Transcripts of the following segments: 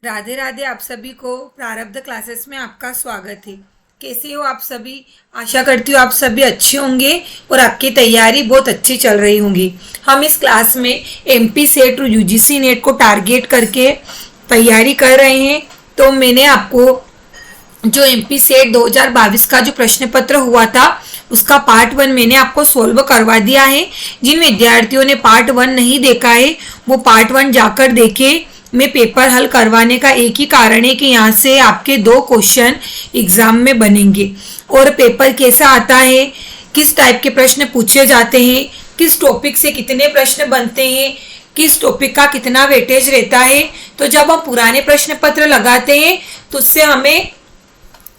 राधे राधे। आप सभी को प्रारब्ध क्लासेस में आपका स्वागत है। कैसे हो आप सभी? आशा करती हूँ आप सभी अच्छे होंगे और आपकी तैयारी बहुत अच्छी चल रही होंगी। हम इस क्लास में एमपी सेट और यूजीसी नेट को टारगेट करके तैयारी कर रहे हैं। तो मैंने आपको जो एमपी सेट 2022 का जो प्रश्न पत्र हुआ था उसका पार्ट 1 मैंने आपको सोल्व करवा दिया है। जिन विद्यार्थियों ने पार्ट 1 नहीं देखा है वो पार्ट 1 जाकर देखे। मैं पेपर हल करवाने का एक ही कारण है कि यहाँ से आपके 2 क्वेश्चन एग्जाम में बनेंगे। और पेपर कैसा आता है, किस टाइप के प्रश्न पूछे जाते हैं, किस टॉपिक से कितने प्रश्न बनते हैं, किस टॉपिक का कितना वेटेज रहता है। तो जब हम पुराने प्रश्न पत्र लगाते हैं तो उससे हमें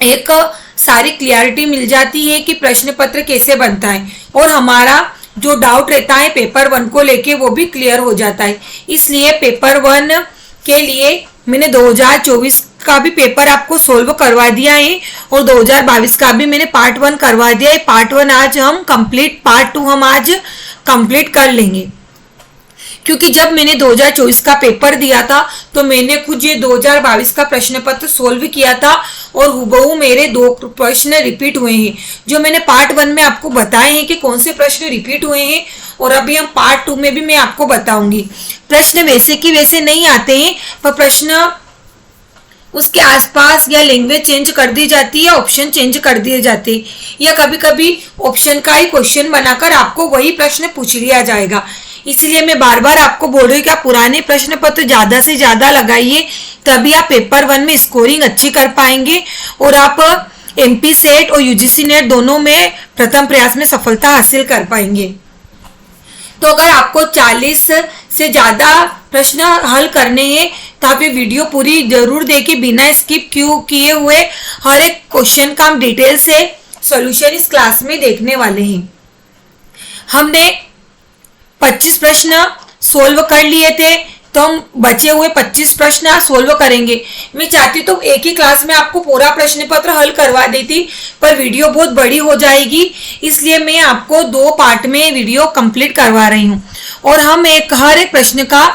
एक सारी क्लियरिटी मिल जाती है कि प्रश्न पत्र कैसे बनता है और हमारा जो डाउट रहता है पेपर 1 को लेके वो भी क्लियर हो जाता है। इसलिए पेपर 1 के लिए मैंने 2024 का भी पेपर आपको सोल्व करवा दिया है और 2022 का भी मैंने पार्ट 1 करवा दिया है। पार्ट 1 आज हम कंप्लीट, पार्ट 2 हम आज कंप्लीट कर लेंगे। क्योंकि जब मैंने 2024 का पेपर दिया था तो मैंने खुद ये 2022 का प्रश्न पत्र सोल्व किया था और हुबहू मेरे 2 प्रश्न रिपीट हुए हैं। जो मैंने पार्ट 1 में आपको बताए हैं कि कौन से प्रश्न रिपीट हुए हैं और अभी हम पार्ट 2 में भी मैं आपको बताऊंगी। प्रश्न वैसे की वैसे नहीं आते हैं, पर प्रश्न उसके आसपास या लैंग्वेज चेंज कर दी जाती है, ऑप्शन चेंज कर दिए जाते हैं, या कभी कभी ऑप्शन का ही क्वेश्चन बनाकर आपको वही प्रश्न पूछ लिया जाएगा। इसलिए मैं बार बार आपको बोल रही हूँ कि आप पुराने प्रश्न पत्र ज्यादा से ज्यादा लगाइए, तभी आप पेपर 1 में स्कोरिंग अच्छी कर पाएंगे और आप एमपी सेट और यूजीसी नेट दोनों में प्रथम प्रयास में सफलता हासिल कर पाएंगे। तो अगर आपको 40 से ज्यादा प्रश्न हल करने हैं तो आप ये वीडियो पूरी जरूर देखिए, बिना स्किप किए हुए हर एक क्वेश्चन का हम डिटेल से सॉल्यूशन इस क्लास में देखने वाले हैं। हमने 25 प्रश्न सोल्व कर लिए थे, तो हम बचे हुए 25 प्रश्न सोल्व करेंगे। मैं चाहती तो एक ही क्लास में आपको पूरा प्रश्न पत्र हल करवा देती, पर वीडियो बहुत बड़ी हो जाएगी, इसलिए मैं आपको 2 पार्ट में वीडियो कंप्लीट करवा रही हूँ। और हम हर एक प्रश्न का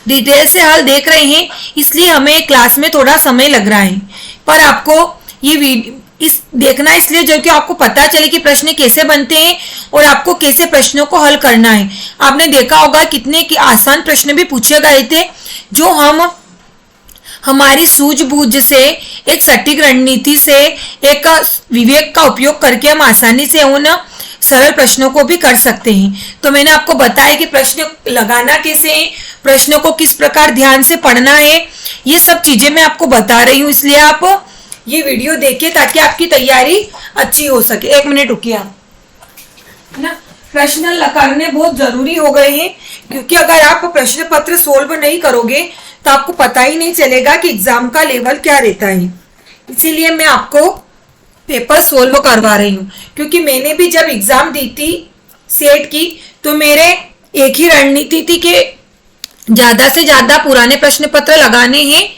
डिटेल से हल देख रहे हैं, इसलिए हमें क्लास में थोड़ा समय लग रहा है। पर आपको ये देखना इसलिए जो कि आपको पता चले कि प्रश्न कैसे बनते हैं और आपको कैसे प्रश्नों को हल करना है। आपने देखा होगा कितने की आसान प्रश्न भी पूछे गए थे, जो हम हमारी सूझबूझ से, एक सटीक रणनीति से, एक विवेक का उपयोग करके हम आसानी से उन सरल प्रश्नों को भी कर सकते हैं। तो मैंने आपको बताया कि प्रश्न लगाना कैसे है, प्रश्नों को किस प्रकार ध्यान से पढ़ना है, ये सब चीजें मैं आपको बता रही हूँ। इसलिए आप ये वीडियो देखिए ताकि आपकी तैयारी अच्छी हो सके। 1 मिनट रुकिए आप ना। प्रश्न करने बहुत जरूरी हो गए हैं, क्योंकि अगर आप प्रश्न पत्र सोल्व नहीं करोगे तो आपको पता ही नहीं चलेगा कि एग्जाम का लेवल क्या रहता है। इसीलिए मैं आपको पेपर सोल्व करवा रही हूँ, क्योंकि मैंने भी जब एग्जाम दी थी सेट की तो मेरे एक ही रणनीति थी कि ज्यादा से ज्यादा पुराने प्रश्न पत्र लगाने हैं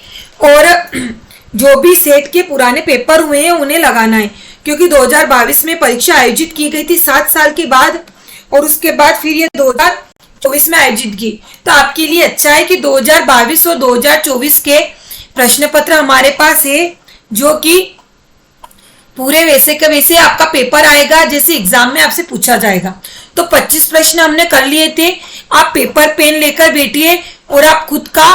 और जो भी सेट के पुराने पेपर हुए हैं उन्हें लगाना है। क्योंकि 2022 में परीक्षा आयोजित की गई थी 7 साल के बाद, और उसके बाद फिर ये 2024 में आयोजित की। तो आपके लिए अच्छा है कि 2022 और 2024 के प्रश्न पत्र हमारे पास है, जो कि पूरे वैसे के वैसे आपका पेपर आएगा जैसे एग्जाम में आपसे पूछा जाएगा। तो 25 प्रश्न हमने कर लिए थे। आप पेपर पेन लेकर बैठिए और आप खुद का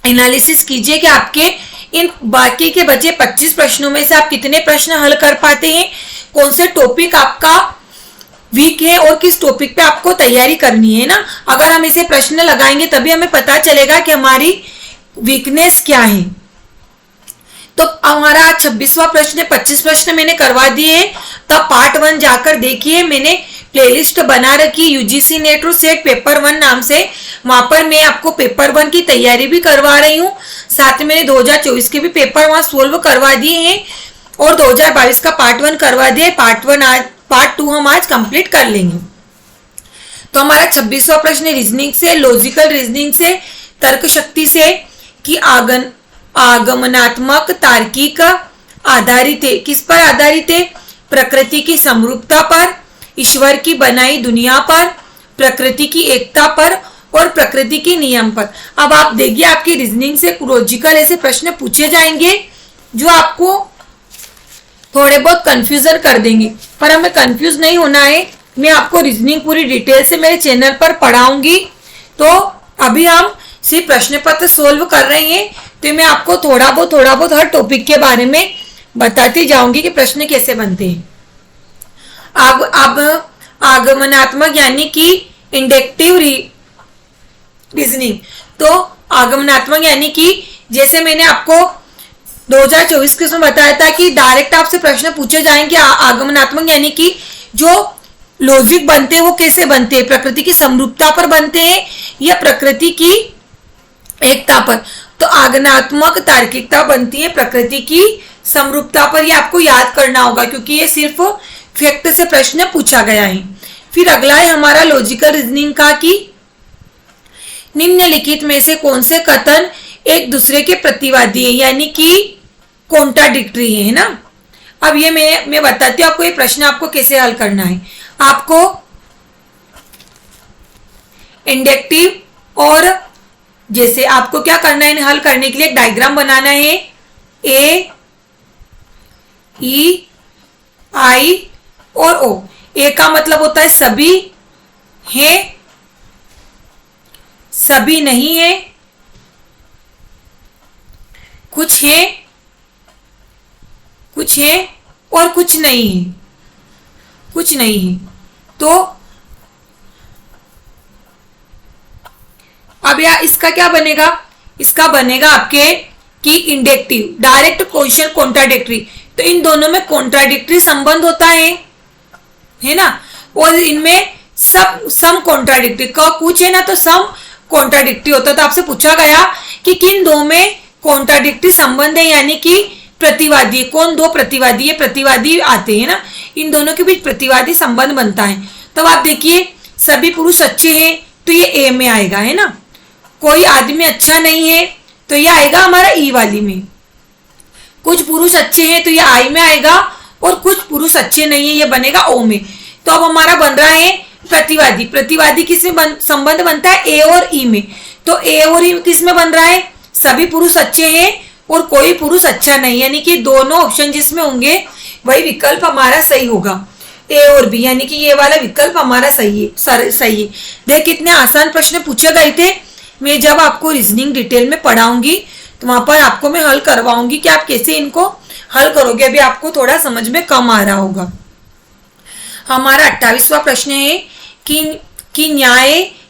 एनालिसिस कीजिए कि आपके इन बाकी के बचे 25 प्रश्नों में से आप कितने प्रश्न हल कर पाते हैं, कौन से टॉपिक आपका वीक है और किस टॉपिक पे आपको तैयारी करनी है ना। अगर हम इसे प्रश्न लगाएंगे तभी हमें पता चलेगा कि हमारी वीकनेस क्या है। तो हमारा 26वां प्रश्न, 25 प्रश्न मैंने करवा दिए। तब पार्ट 1 जाकर देखिए, मैंने प्लेलिस्ट बना रखी यूजीसी नेट और सेट पेपर 1 नाम से। वहां पर मैं आपको पेपर 1 की तैयारी भी करवा रही हूँ, साथ में मैंने 2024 के भी पेपर वहां सोल्व करवा दिए हैं और 2022 का पार्ट 1 करवा दिए। पार्ट 2 हम आज कंप्लीट कर लेंगे। तो हमारा 26वां प्रश्न रीजनिंग से, लॉजिकल रीजनिंग से, तर्क शक्ति से कि आगमनात्मक तार्किक आधारित है। किस पर आधारित है? प्रकृति की समरूपता पर, ईश्वर की बनाई दुनिया पर, प्रकृति की एकता पर और प्रकृति के नियम पर। अब आप देखिए आपकी रीजनिंग से लॉजिकल ऐसे प्रश्न पूछे जाएंगे जो आपको थोड़े बहुत कंफ्यूजन कर देंगे, पर हमें कंफ्यूज नहीं होना है। मैं आपको रीजनिंग पूरी डिटेल से मेरे चैनल पर पढ़ाऊंगी। तो अभी हम सिर्फ प्रश्न पत्र सोल्व कर रहे हैं, तो मैं आपको थोड़ा बहुत हर टॉपिक के बारे में बताती जाऊंगी कि प्रश्न कैसे बनते हैं। अब आगमनात्मक यानी कि इंडक्टिव रीजनिंग। तो आगमनात्मक यानी कि जैसे मैंने आपको 2024 के उसमें बताया था कि डायरेक्ट आपसे प्रश्न पूछे जाएंगे। आगमनात्मक यानी कि जो लॉजिक बनते हैं वो कैसे बनते हैं, प्रकृति की समरूपता पर बनते हैं या प्रकृति की एकता पर। तो आगमनात्मक तार्किकता बनती है प्रकृति की समरूपता पर। ये आपको याद करना होगा क्योंकि ये सिर्फ फैक्ट से प्रश्न पूछा गया है। फिर अगला है हमारा लॉजिकल रीजनिंग का कि निम्नलिखित में से कौन से कथन एक दूसरे के प्रतिवादी है यानी कि कॉन्ट्राडिक्टरी है ना। अब ये मैं बताती हूँ आपको ये प्रश्न आपको कैसे हल करना है। आपको इंडक्टिव और जैसे आपको क्या करना है हल करने के लिए एक डायग्राम बनाना है। ए ई आई और ओ। ए का मतलब होता है सभी है, सभी नहीं है, कुछ है, कुछ है और कुछ नहीं है, कुछ नहीं है। तो अब यार इसका क्या बनेगा, इसका बनेगा आपके कि इंडक्टिव डायरेक्ट क्वेश्चन कॉन्ट्राडिक्टरी। तो इन दोनों में कॉन्ट्राडिक्टरी संबंध होता है ना, और इनमें सब सम कॉन्ट्राडिक्टरी का कुछ है ना, तो सम कॉन्ट्राडिक्टरी होता है। तो आपसे पूछा गया कि किन दो में कॉन्ट्राडिक्टरी संबंध है यानी कि प्रतिवादी। कौन दो प्रतिवादी है, प्रतिवादी आते हैं ना, इन दोनों के बीच प्रतिवादी संबंध बनता है। तो आप देखिए सभी पुरुष अच्छे हैं तो ये ए में आएगा है ना, कोई आदमी अच्छा नहीं है तो ये आएगा हमारा ई वाली में, कुछ पुरुष अच्छे हैं तो ये आई में आएगा, और कुछ पुरुष अच्छे नहीं है ये बनेगा ओ में। तो अब हमारा बन रहा है प्रतिवादी। प्रतिवादी किसमें संबंध बनता है, ए और ई में। तो ए और ई किसमें बन रहा है, सभी पुरुष अच्छे हैं और कोई पुरुष अच्छा नहीं, यानी कि दोनों ऑप्शन जिसमें होंगे वही विकल्प हमारा सही होगा, ए और बी, यानी कि ये वाला विकल्प हमारा सही है। सही है। देख कितने आसान प्रश्न पूछे गए थे। मैं जब आपको रीजनिंग डिटेल में पढ़ाऊंगी तो वहां पर आपको मैं हल करवाऊंगी कि आप कैसे इनको हल करोगे। अभी आपको थोड़ा समझ में कम आ रहा होगा। हमारा 28वां प्रश्न है कि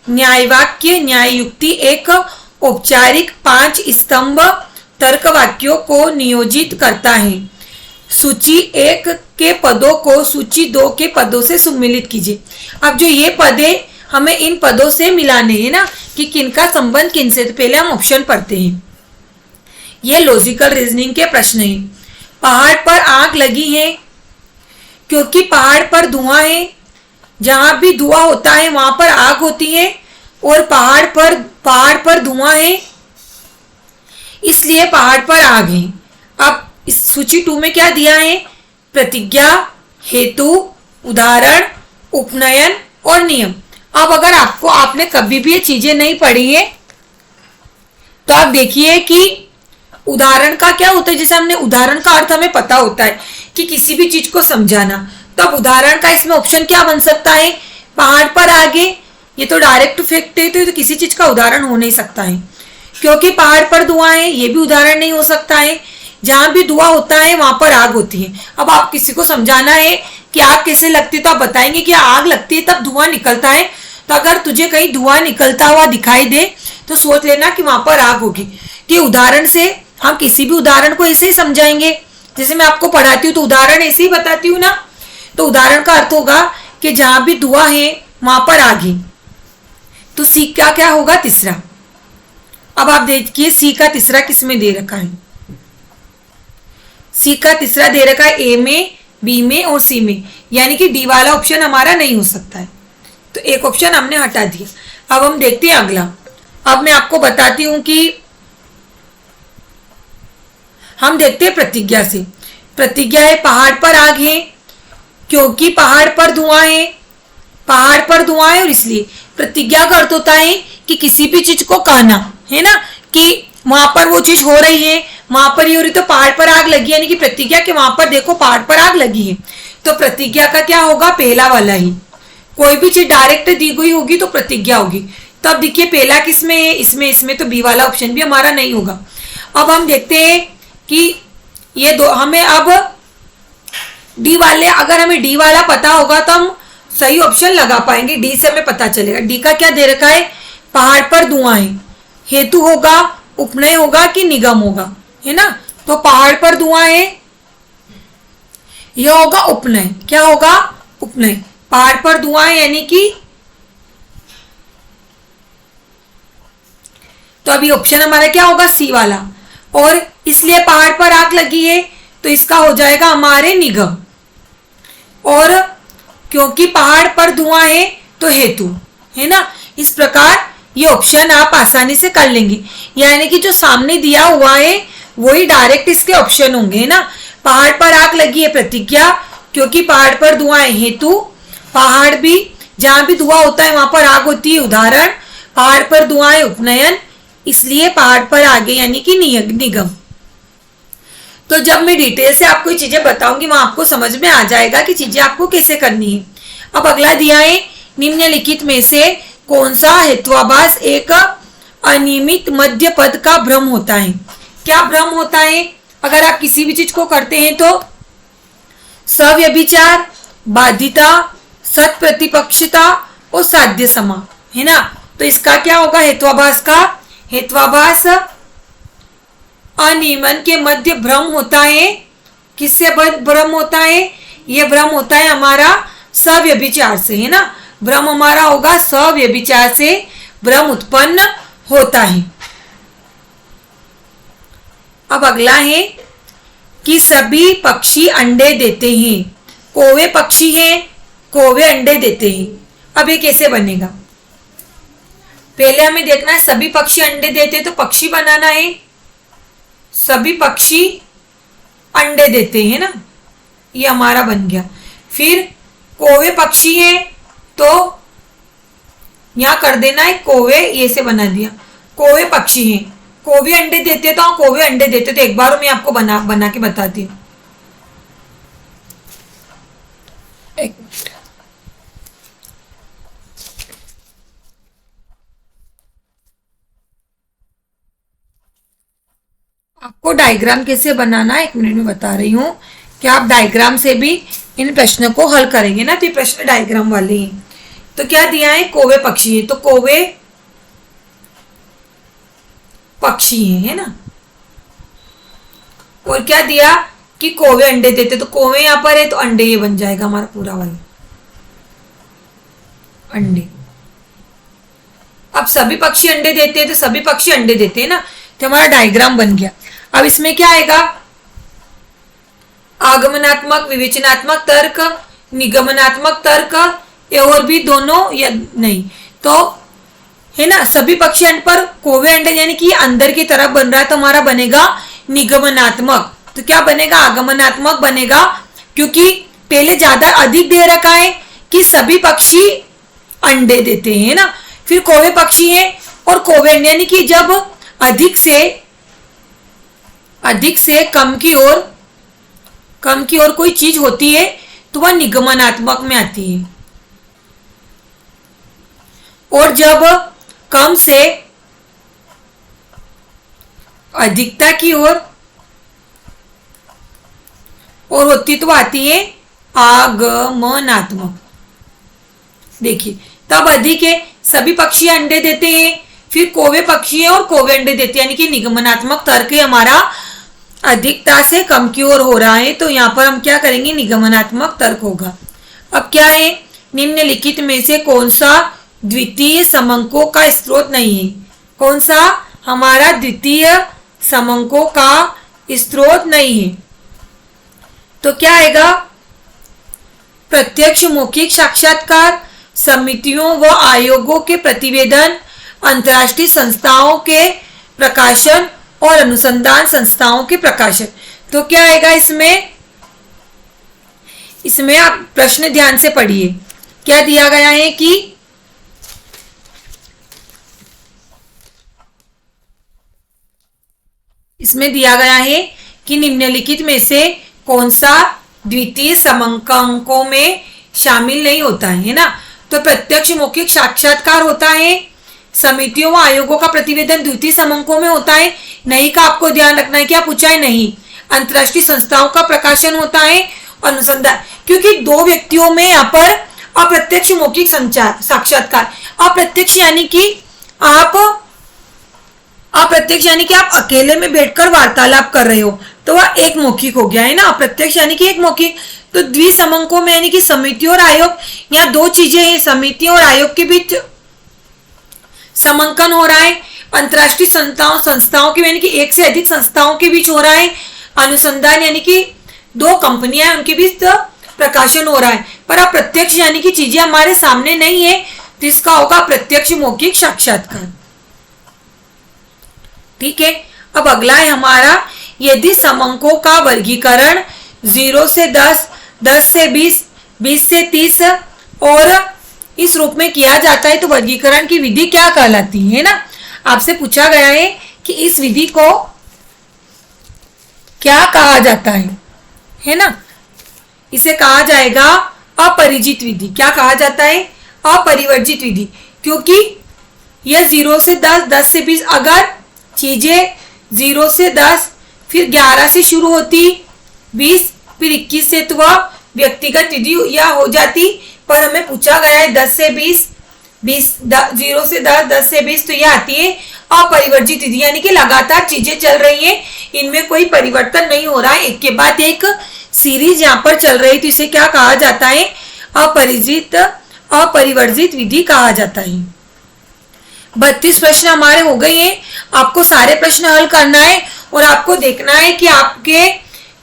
न्यायवाक्य न्याय युक्ति एक औपचारिक 5 स्तंभ तर्क वाक्यों को नियोजित करता है। सूची 1 के पदों को सूची 2 के पदों से सम्मिलित कीजिए। अब जो ये पद है हमें इन पदों से मिलाने हैं ना कि किनका संबंध किनसे। तो पहले हम ऑप्शन पढ़ते हैं। ये लॉजिकल रीजनिंग के प्रश्न हैं। पहाड़ पर आग लगी है क्योंकि पहाड़ पर धुआं है, जहां भी धुआं होता है वहां पर आग होती है, और पहाड़ पर धुआं है इसलिए पहाड़ पर आग है। अब इस सूची 2 में क्या दिया है, प्रतिज्ञा, हेतु, उदाहरण, उपनयन और नियम। अब अगर आपने कभी भी ये चीजें नहीं पढ़ी है तो आप देखिए कि उदाहरण का क्या होता है। जैसे हमने उदाहरण का अर्थ हमें पता होता है कि किसी भी चीज को समझाना, तो अब उदाहरण का इसमें ऑप्शन क्या बन सकता है, पहाड़ पर आगे। ये तो डायरेक्ट फैक्ट है, तो किसी चीज का उदाहरण हो नहीं सकता है। क्योंकि पहाड़ पर धुआं है, ये भी उदाहरण नहीं हो सकता है। जहां भी धुआं होता है वहां पर आग होती है। अब आप किसी को समझाना है कि आग कैसे लगती है, तो आप बताएंगे कि आग लगती है तब धुआं निकलता है। तो अगर तुझे कहीं धुआं निकलता हुआ दिखाई दे तो सोच लेना कि वहां पर आग होगी। कि उदाहरण से हम किसी भी उदाहरण को ऐसे ही समझाएंगे। जैसे मैं आपको पढ़ाती हूँ तो उदाहरण ऐसे ही बताती हूँ ना, तो उदाहरण का अर्थ होगा कि जहां भी धुआं है वहां पर आग है। तो सी का क्या होगा, तीसरा। अब आप देखिए सी का तीसरा किसमें दे रखा है। सी का तीसरा दे रखा है ए में, बी में और सी में, यानी कि डी वाला ऑप्शन हमारा नहीं हो सकता है। तो एक ऑप्शन हमने हटा दिया। अब हम देखते हैं अगला। अब मैं आपको बताती हूं कि हम देखते हैं प्रतिज्ञा से। प्रतिज्ञा है पहाड़ पर आग है क्योंकि पहाड़ पर धुआं है, पहाड़ पर धुआं है और इसलिए। प्रतिज्ञा का अर्थ होता है कि किसी भी चीज को कहना है ना कि वहां पर वो चीज हो रही है, वहां पर ये हो रही, तो पहाड़ पर आग लगी, यानी कि प्रतिज्ञा कि वहां पर देखो पहाड़ पर आग लगी है। तो प्रतिज्ञा का क्या होगा, पहला वाला ही। कोई भी चीज डायरेक्ट दी गई होगी तो प्रतिज्ञा होगी। तो अब देखिए पहला किसमें है, इसमें तो बी वाला ऑप्शन भी हमारा नहीं होगा। अब हम देखते हैं कि ये दो, हमें अब डी वाले, अगर हमें डी वाला पता होगा तो हम सही ऑप्शन लगा पाएंगे। डी से हमें पता चलेगा। डी का क्या दे रखा है, पहाड़ पर धुआं है, हेतु होगा, उपनय होगा कि निगम होगा, है ना। तो पहाड़ पर धुआं है, यह होगा उपनय। क्या होगा, उपनय। पहाड़ पर धुआं है यानी कि, तो अभी ऑप्शन हमारा क्या होगा, सी वाला। और इसलिए पहाड़ पर आग लगी है तो इसका हो जाएगा हमारे निगम। और क्योंकि पहाड़ पर धुआं है तो हेतु, है ना। इस प्रकार ये ऑप्शन आप आसानी से कर लेंगे, यानी कि जो सामने दिया हुआ है वही डायरेक्ट इसके ऑप्शन होंगे, है ना। पहाड़ पर आग लगी है प्रतिज्ञा, क्योंकि पहाड़ पर धुआं है हेतु। पहाड़ भी, जहां भी धुआं होता है वहां पर आग होती है उदाहरण। पहाड़ पर धुआं है उपनयन, इसलिए पहाड़ पर आगे यानी कि निगम। तो जब मैं डिटेल से आपको ये चीजें बताऊंगी वहां आपको समझ में आ जाएगा कि चीजें आपको कैसे करनी है। अब अगला दिया है, निम्नलिखित में से कौन सा हेत्वाभास एक अनियमित मध्य पद का भ्रम होता है। क्या भ्रम होता है, अगर आप किसी भी चीज को करते हैं तो सव्यभिचार, बाधिता, सत प्रतिपक्षता और साध्य समा, है ना। तो इसका क्या होगा हेत्वाभास का, हेत्वाभास अनियमन के मध्य भ्रम होता है। किससे भ्रम होता है, यह भ्रम होता है हमारा सव्यभिचार से, है ना। भ्रम हमारा होगा सव्यभिचार से भ्रम उत्पन्न होता है। अब अगला है कि सभी पक्षी अंडे देते हैं। कौवे पक्षी हैं, कौवे अंडे देते हैं। अब ये कैसे बनेगा, पहले हमें देखना है सभी पक्षी अंडे देते, तो पक्षी बनाना है। सभी पक्षी अंडे देते हैं ना, ये हमारा बन गया। फिर कौवे पक्षी है तो यहां कर देना है कौवे, ये से बना दिया। कौवे पक्षी हैं, कौवे अंडे देते तो कौवे अंडे देते, तो एक बार मैं आपको बना के बताती हूँ। एक मिनट, आपको डायग्राम कैसे बनाना है 1 मिनट में बता रही हूँ कि आप डायग्राम से भी इन प्रश्नों को हल करेंगे ना। तो ये प्रश्न डायग्राम वाले हैं। तो क्या दिया है, कौवे पक्षी है, तो कौवे पक्षी है ना। और क्या दिया कि कौवे अंडे देते, तो कौवे यहां पर है तो अंडे ये बन जाएगा हमारा पूरा वाला अंडे। अब सभी पक्षी अंडे देते हैं तो सभी पक्षी अंडे देते हैं ना, तो हमारा डायग्राम बन गया। अब इसमें क्या आएगा, आगमनात्मक, विवेचनात्मक तर्क, निगमनात्मक तर्क, ये और भी दोनों या नहीं, तो है ना। सभी पक्षी अंड पर कौवे अंडे यानी कि अंदर की तरफ बन रहा है, तो हमारा बनेगा निगमनात्मक। तो क्या बनेगा, आगमनात्मक बनेगा, क्योंकि पहले ज्यादा अधिक दे रखा है कि सभी पक्षी अंडे देते हैं ना। फिर कौवे पक्षी है और कौवे अंडे, यानी कि जब अधिक से कम की ओर कोई चीज होती है तो वह निगमनात्मक में आती है। और जब कम से अधिकता की ओर और होती तो आती है आगमनात्मक। देखिए तब अधिक है, सभी पक्षी अंडे देते हैं, फिर कौवे पक्षी है और कौवे अंडे देते हैं, यानी कि निगमनात्मक तर्क हमारा अधिकता से कम की ओर हो रहा है, तो यहां पर हम क्या करेंगे, निगमनात्मक तर्क होगा। अब क्या है, निम्नलिखित में से कौन सा द्वितीय समंकों का स्रोत नहीं है। कौन सा हमारा द्वितीय समंकों का स्रोत नहीं है, तो क्या आएगा, प्रत्यक्ष मौखिक साक्षात्कार, समितियों व आयोगों के प्रतिवेदन, अंतर्राष्ट्रीय संस्थाओं के प्रकाशन और अनुसंधान संस्थाओं के प्रकाशन। तो क्या आएगा इसमें आप प्रश्न ध्यान से पढ़िए। क्या दिया गया है कि इसमें दिया गया है कि निम्नलिखित में से कौन सा द्वितीय समंकों में शामिल नहीं होता है ना। तो प्रत्यक्ष मौखिक साक्षात्कार होता है, समितियों व आयोगों का प्रतिवेदन द्वितीय समंकों में होता है। नहीं का आपको ध्यान रखना है, क्या पूछा है, नहीं। अंतरराष्ट्रीय संस्थाओं का प्रकाशन होता है, अनुसंधान, क्योंकि दो व्यक्तियों में यहाँ पर अप्रत्यक्ष मौखिक संचार साक्षात्कार, अप्रत्यक्ष यानी कि आप अकेले में बैठकर वार्तालाप कर रहे हो, तो वह एक मौखिक हो गया है ना। अप्रत्यक्ष यानी कि एक मौखिक। तो द्विसमंकों में यानी कि समिति और आयोग, यहाँ दो चीजें हैं, समिति और आयोग के बीच समंकन हो रहा है। अंतरराष्ट्रीय संस्थाओं के यानी कि एक से अधिक संस्थाओं के बीच हो रहा है। अनुसंधान यानी कि दो कंपनियां उनके बीच प्रकाशन हो रहा है। पर अप्रत्यक्ष यानी कि चीजें हमारे सामने नहीं है, तो इसका होगा प्रत्यक्ष मौखिक साक्षात्कार। ठीक है। अब अगला है हमारा, यदि समंकों का वर्गीकरण 0 से 10, 10 से 20, 20 से 30 और इस रूप में किया जाता है तो वर्गीकरण की विधि क्या कहलाती है ना। आपसे पूछा गया है कि इस विधि को क्या कहा जाता है ना। इसे कहा जाएगा अपरिजित विधि। क्या कहा जाता है, अपरिवर्जित विधि, क्योंकि यह 0 से 10, 10 से 20, अगर चीजें 0 से 10 फिर 11 से शुरू होती, 20 फिर 21 से, तो वह व्यक्तिगत विधि यह हो जाती। पर हमें पूछा गया है 10 से 20, 0 से 10, 10 से 20, तो यह आती है अपरिवर्जित विधि, यानी कि लगातार चीजें चल रही हैं, इनमें कोई परिवर्तन नहीं हो रहा है, एक के बाद एक सीरीज यहाँ पर चल रही, तो इसे क्या कहा जाता है, अपरिवर्जित विधि कहा जाता है। 32 प्रश्न हमारे हो गए हैं। आपको सारे प्रश्न हल करना है और आपको देखना है कि आपके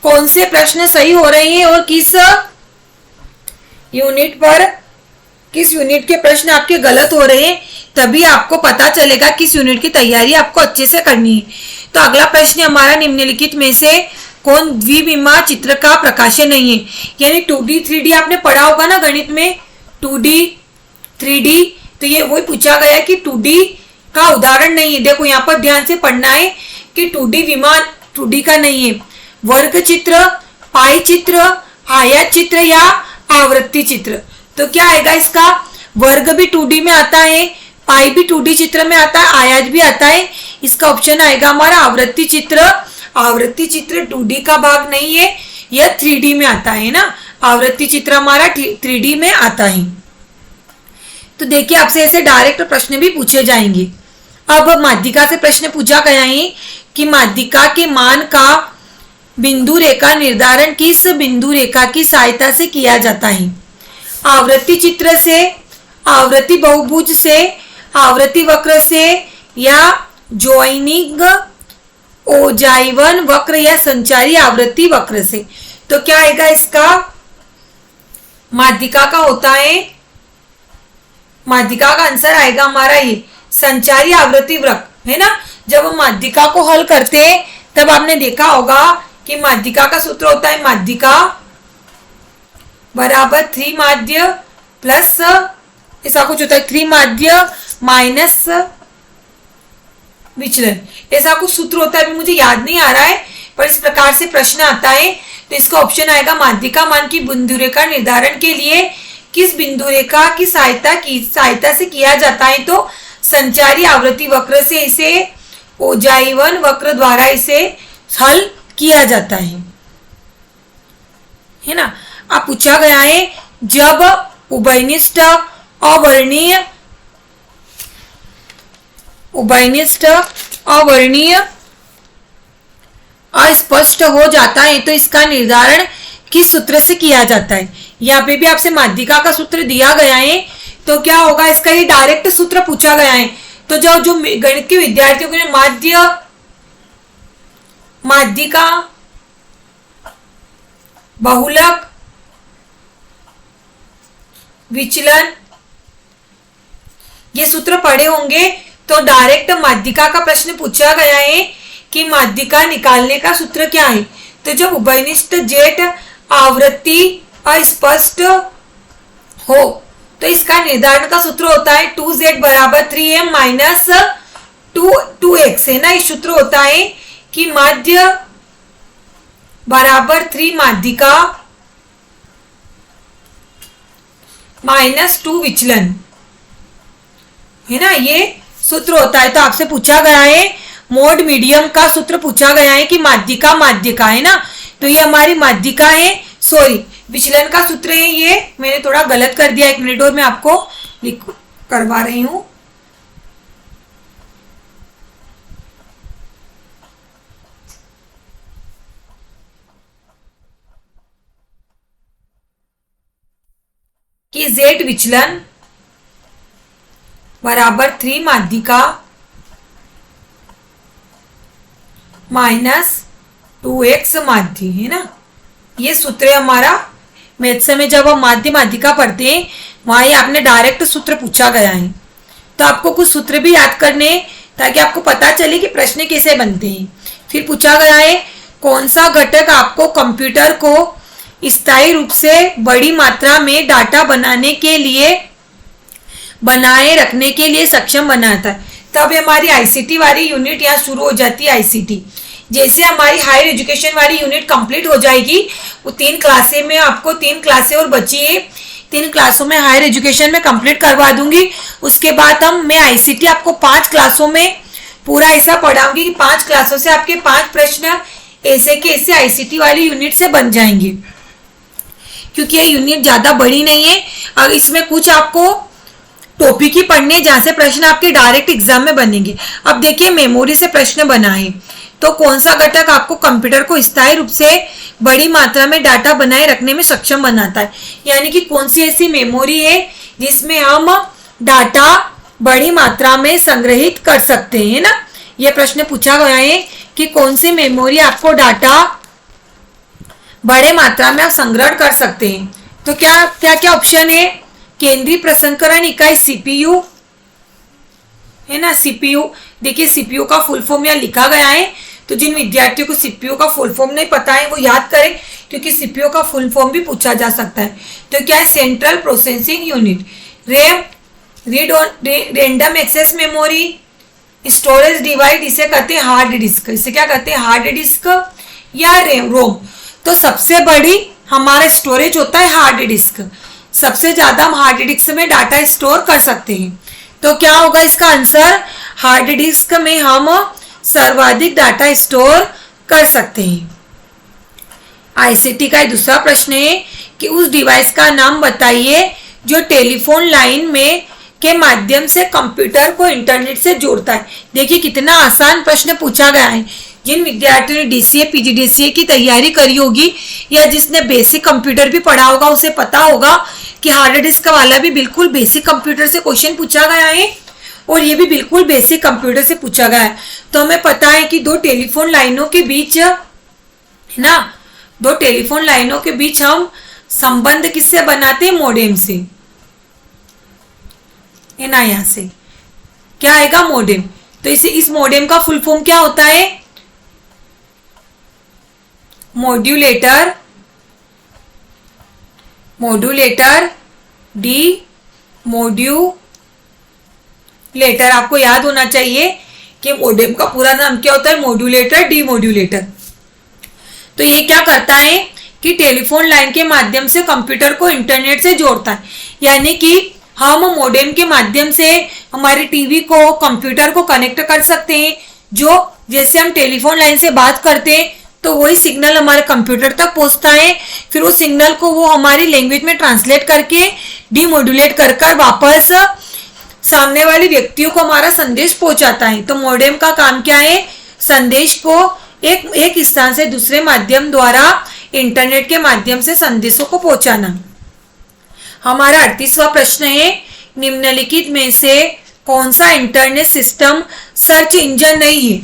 कौन से प्रश्न सही हो रहे हैं और किस यूनिट के प्रश्न आपके गलत हो रहे हैं। तभी आपको पता चलेगा किस यूनिट की तैयारी आपको अच्छे से करनी है। तो अगला प्रश्न हमारा, निम्नलिखित में से कौन द्विविमा चित्र का प्रकाशन नहीं है। यानी 2D 3D आपने पढ़ा होगा ना गणित में, 2D 3D, तो ये वही पूछा गया कि 2D का उदाहरण नहीं है। देखो यहाँ पर ध्यान से पढ़ना है कि 2D विमान 2D का नहीं है। वर्ग चित्र, पाई चित्र, आयत चित्र या आवृत्ति चित्र, तो क्या आएगा इसका, वर्ग भी 2D में आता है, पाई भी 2D चित्र में आता है, आयत भी आता है। इसका ऑप्शन आएगा हमारा आवृत्ति चित्र। आवृत्ति चित्र 2D का भाग नहीं है, यह 3D में आता है ना। आवृत्ति चित्र हमारा 3D में आता है। तो देखिए आपसे ऐसे डायरेक्ट प्रश्न भी पूछे जाएंगे। अब माध्यिका से प्रश्न पूछा गया है कि माध्यिका के मान का बिंदु रेखा निर्धारण किस बिंदु रेखा की सहायता से किया जाता है। आवृत्ति चित्र से, आवृत्ति बहुभुज से, आवृत्ति वक्र से या जॉइनिंग ओजाइवन वक्र या संचारी आवृत्ति वक्र से। तो क्या आएगा इसका, माध्यिका का होता है, माध्यिका का आंसर आएगा हमारा ये संचारी आवृत्ति वक्र है ना। जब हम माध्यिका को हल करते हैं तब आपने देखा होगा कि माध्यिका का सूत्र होता है, माध्यिका बराबर 3 माध्य प्लस ऐसा कुछ होता है, 3 माध्य माइनस विचलन, ऐसा कुछ सूत्र होता है। अभी मुझे याद नहीं आ रहा है, पर इस प्रकार से प्रश्न आता है। तो इसका ऑप्शन आएगा, माध्यिका मान की बिंदु रेखा निर्धारण के लिए किस बिंदु रेखा की सहायता से किया जाता है। तो संचारी आवृत्ति वक्र से, इसे ओजाइवन वक्र द्वारा इसे हल किया जाता है ना। अब पूछा गया है, जब उभयनिष्ठ अवर्णीय अस्पष्ट हो जाता है तो इसका निर्धारण किस सूत्र से किया जाता है। यहाँ पे भी आपसे माध्यिका का सूत्र दिया गया है, तो क्या होगा इसका, ये डायरेक्ट सूत्र पूछा गया है। तो जो गणित के विद्यार्थियों के लिए माध्यिका, बहुलक, विचलन, ये सूत्र पढ़े होंगे। तो डायरेक्ट माध्यिका का प्रश्न पूछा गया है कि माध्यिका निकालने का सूत्र क्या है। तो जब उभयनिष्ठ जेट आवृत्ति अस्पष्ट हो तो इसका निर्धारण का सूत्र होता है 2z बराबर 3m माइनस 2x है ना। इस सूत्र होता है कि माध्य बराबर 3 माध्यिका -2 विचलन, है ना, ये सूत्र होता है। तो आपसे पूछा गया है, मोड मीडियम का सूत्र पूछा गया है कि माध्यिका माध्यिका, है ना, तो ये हमारी माध्यिका है, सॉरी विचलन का सूत्र है। ये मैंने थोड़ा गलत कर दिया, 1 मिनट और मैं आपको लिख करवा रही हूं। कि Z विचलन बराबर 3 माध्यिका -2x माध्य, है ना, ये सूत्र है हमारा। मैथ्स में जब हम माध्य माध्यिका पढ़ते हैं वहां ये आपने डायरेक्ट सूत्र पूछा गया है, तो आपको कुछ सूत्र भी याद करने ताकि आपको पता चले कि प्रश्न कैसे बनते हैं। फिर पूछा गया है कौन सा घटक आपको कंप्यूटर को स्थायी रूप से बड़ी मात्रा में डाटा बनाए रखने के लिए सक्षम बनाता है। तब हमारी आईसीटी वाली यूनिट यहाँ शुरू हो जाती है। आईसीटी जैसे हमारी हायर एजुकेशन वाली यूनिट कंप्लीट हो जाएगी, वो 3 क्लासें में, आपको 3 क्लासें और बची है, 3 क्लासों में हायर एजुकेशन में कंप्लीट करवा दूंगी। उसके बाद मैं आईसीटी आपको 5 क्लासों में पूरा ऐसा पढ़ाऊंगी कि 5 क्लासों से आपके 5 प्रश्न ऐसे के ऐसे आईसीटी वाली यूनिट से बन जाएंगे, क्योंकि ये यूनिट ज्यादा बड़ी नहीं है। और इसमें कुछ आपको टॉपिक ही पढ़ने जहां से प्रश्न आपके डायरेक्ट एग्जाम में बनेंगे। अब देखिए मेमोरी से प्रश्न बनाए तो कौन सा घटक आपको कंप्यूटर को स्थायी रूप से बड़ी मात्रा में डाटा बनाए रखने में सक्षम बनाता है, यानी कि कौन सी ऐसी मेमोरी है जिसमें हम डाटा बड़ी मात्रा में संग्रहित कर सकते हैं, ना। यह प्रश्न पूछा गया है कि कौन सी मेमोरी आपको डाटा बड़े मात्रा में आप संग्रहण कर सकते हैं। तो क्या क्या क्या ऑप्शन है? केंद्रीय प्रसंस्करण इकाई सीपीयू, है ना, सीपीयू। देखिए सीपीयू का फुल फॉर्म यहाँ लिखा गया है, तो जिन विद्यार्थियों को सीपीयू का फुल फॉर्म नहीं पता है वो याद करें, क्योंकि सीपीयू का फुल फॉर्म भी पूछा जा सकता है। तो क्या है? Central processing unit. RAM, random access memory, storage device, इसे कहते हैं हार्ड डिस्क। इसे क्या कहते हैं? हार्ड डिस्क या रोम। तो सबसे बड़ी हमारा स्टोरेज होता है हार्ड डिस्क, सबसे ज्यादा हम हार्ड डिस्क में डाटा स्टोर कर सकते हैं। तो क्या होगा इसका आंसर? हार्ड डिस्क में हम सर्वाधिक डाटा स्टोर कर सकते हैं। आईसीटी का दूसरा प्रश्न है कि उस डिवाइस का नाम बताइए जो टेलीफोन लाइन में के माध्यम से कंप्यूटर को इंटरनेट से जोड़ता है। देखिए कितना आसान प्रश्न पूछा गया है। जिन विद्यार्थियों ने डीसीए पीजीडीसीए की तैयारी करी होगी या जिसने बेसिक कंप्यूटर भी पढ़ा होगा उसे पता होगा कि हार्ड डिस्क वाला भी बिल्कुल बेसिक कंप्यूटर से क्वेश्चन पूछा गया है और ये भी बिल्कुल बेसिक कंप्यूटर से पूछा गया है। तो हमें पता है कि दो टेलीफोन लाइनों के बीच, है ना, दो टेलीफोन लाइनों के बीच हम संबंध किससे बनाते हैं? मॉडेम से, है ना। यहां से क्या आएगा? मॉडेम। तो इस मॉडेम का फुल फॉर्म क्या होता है? Modulator, modulator, D modulator. आपको याद होना चाहिए कि मॉडेम का पूरा नाम क्या होता है? Modulator, D modulator. तो ये क्या करता है कि टेलीफोन लाइन के माध्यम से कंप्यूटर को इंटरनेट से जोड़ता है, यानी कि हम मॉडेम के माध्यम से हमारे टीवी को, कंप्यूटर को कनेक्ट कर सकते हैं। जो जैसे हम टेलीफोन लाइन से बात करते हैं तो वही सिग्नल हमारे कंप्यूटर तक पहुंचता है, फिर उस सिग्नल को वो हमारी लैंग्वेज में ट्रांसलेट करके डीमोड्यूलेट कर वापस सामने वाले व्यक्तियों को हमारा संदेश पहुंचाता है। तो मॉडेम का काम क्या है? संदेश को एक स्थान से दूसरे माध्यम द्वारा इंटरनेट के माध्यम से संदेशों को पहुंचाना। हमारा 38वां प्रश्न है, निम्नलिखित में से कौन सा इंटरनेट सिस्टम सर्च इंजन नहीं है?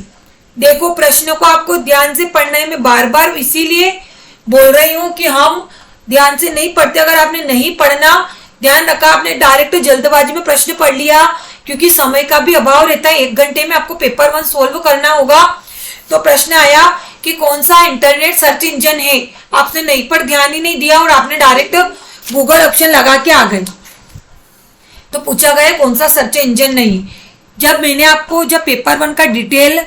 देखो प्रश्नों को आपको ध्यान से पढ़ना है। मैं बार बार इसीलिए बोल रही हूं कि हम ध्यान से नहीं पढ़ते। अगर आपने नहीं पढ़ना, ध्यान रखा, आपने डायरेक्ट जल्दबाजी में प्रश्न पढ़ लिया, क्योंकि समय का भी अभाव रहता है, 1 घंटे में आपको पेपर 1 सोल्व करना होगा। तो प्रश्न आया कि कौन सा इंटरनेट सर्च इंजन है, आपने नहीं पढ़, ध्यान ही नहीं दिया और आपने डायरेक्ट गूगल ऑप्शन लगा के आ गए। तो पूछा गया कौन सा सर्च इंजन नहीं। जब पेपर 1 का डिटेल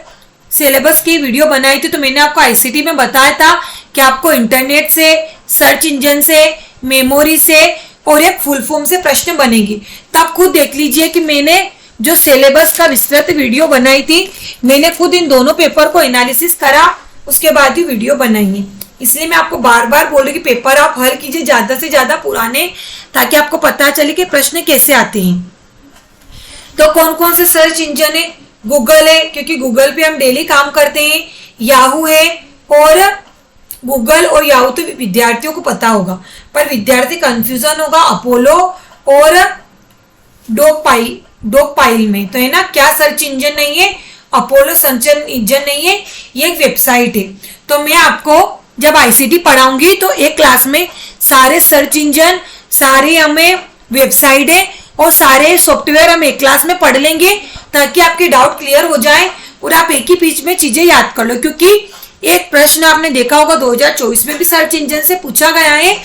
सिलेबस की वीडियो बनाई थी तो मैंने आपको आईसीटी में बताया था कि आपको इंटरनेट से, सर्च इंजन से, मेमोरी से और एक फुल फॉर्म से प्रश्न बनेगी। तो आप खुद देख लीजिए कि मैंने जो सिलेबस का विस्तृत वीडियो बनाई थी, मैंने खुद इन दोनों पेपर को एनालिसिस करा, उसके बाद ही वीडियो बनाई है। इसलिए मैं आपको बार बार बोल रही कि पेपर आप हल कीजिए ज्यादा से ज्यादा पुराने, ताकि आपको पता चले कि प्रश्न कैसे आते हैं। तो कौन कौन से सर्च इंजन है? गूगल है, क्योंकि गूगल पे हम डेली काम करते हैं। याहू है, और गूगल और याहू तो विद्यार्थियों को पता होगा, पर विद्यार्थी कंफ्यूजन होगा अपोलो और डॉग पाइल में। तो है ना, क्या सर्च इंजन नहीं है? अपोलो सर्च इंजन नहीं है, ये एक वेबसाइट है। तो मैं आपको जब आईसीटी पढ़ाऊंगी तो एक क्लास में सारे सर्च इंजन, सारे हमें वेबसाइट है और सारे सॉफ्टवेयर हम एक क्लास में पढ़ लेंगे, ताकि आपके डाउट क्लियर हो जाए और आप एक ही बीच में चीजें याद कर लो। क्योंकि एक प्रश्न आपने देखा होगा 2024 में भी सर्च इंजन से पूछा गया है,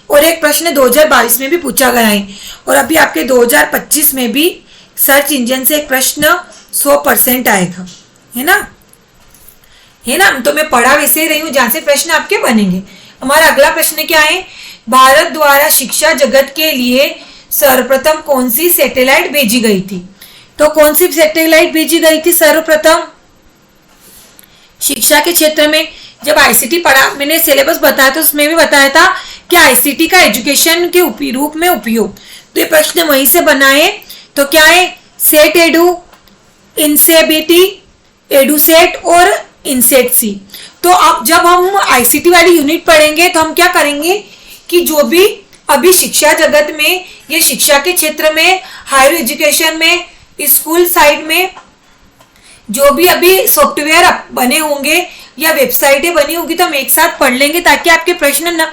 और एक प्रश्न 2022 में भी पूछा गया है, और अभी आपके 2025 में भी सर्च इंजन से एक प्रश्न 100% आएगा, है ना। तो मैं पढ़ा वैसे ही रही हूँ जहां से प्रश्न आपके बनेंगे। हमारा अगला प्रश्न क्या है? भारत द्वारा शिक्षा जगत के लिए सर्वप्रथम कौन सी सैटेलाइट भेजी गई थी? तो कौन सी सैटेलाइट भेजी गई थी सर्वप्रथम? शिक्षा के क्षेत्र में जब आईसीटी पढ़ा, मैंने सिलेबस बताया था, उसमें भी बताया था कि आईसीटी का एजुकेशन के रूप में उपयोग। तो ये प्रश्न वहीं से बना है। तो क्या है? सेट एडू, इनसेबिटी, एडुसेट और इनसेट सी। तो अब जब हम आईसीटी वाली यूनिट पढ़ेंगे तो हम क्या करेंगे कि जो भी अभी शिक्षा जगत में, ये शिक्षा के क्षेत्र में, हायर एजुकेशन में, स्कूल साइड में जो भी अभी सॉफ्टवेयर बने होंगे या वेबसाइटें बनी होंगी, तो हम एक साथ पढ़ लेंगे, ताकि आपके प्रश्न न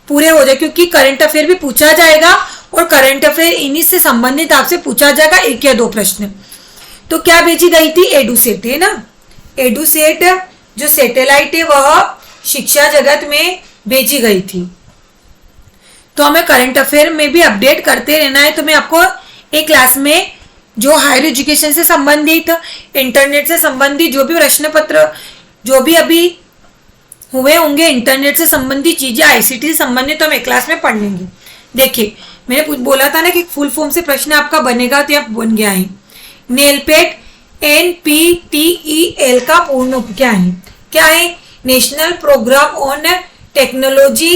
पूरे हो जाए। क्योंकि करंट अफेयर भी पूछा जाएगा, और करंट अफेयर इन्हीं से संबंधित आपसे पूछा जाएगा, एक या दो प्रश्न। तो क्या भेजी गई थी? एडुसेट, है ना। एडुसेट जो सैटेलाइट है वह शिक्षा जगत में भेजी गई थी। तो हमें करंट अफेयर में भी अपडेट करते रहना है। तो मैं आपको एक क्लास में जो हायर एजुकेशन से संबंधित, इंटरनेट से संबंधित जो भी प्रश्न पत्र जो भी अभी हुए होंगे, इंटरनेट से संबंधित चीजें, आईसीटी से संबंधित, तो हम एक क्लास में पढ़ लेंगे। देखिए, मैंने बोला था ना कि फुल फॉर्म से प्रश्न आपका बनेगा, तो अब बन गया है। नेलपेट, NPTEL का पूर्ण रूप क्या है? क्या है? National programme on technology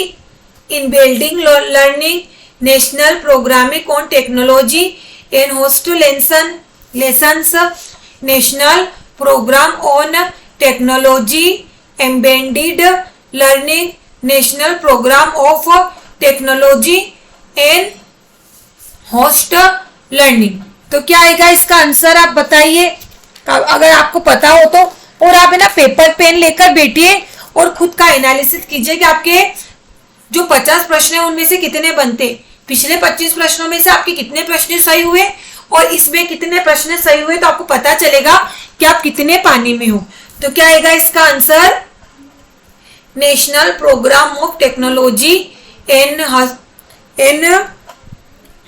in building learning, national programming on technology in hostel lessons, national programme on technology embedded learning, national programme of technology in host learning. तो क्या आएगा इसका आंसर? आप बताइए अगर आपको पता हो तो। और आप है ना पेपर पेन लेकर बैठिए और खुद का एनालिसिस कीजिए कि आपके जो 50 प्रश्न है उनमें से कितने बनते, पिछले 25 प्रश्नों में से आपके कितने प्रश्न सही हुए और इसमें कितने प्रश्न सही हुए, तो आपको पता चलेगा कि आप कितने पानी में हो। तो क्या आएगा इसका answer? National programme of technology in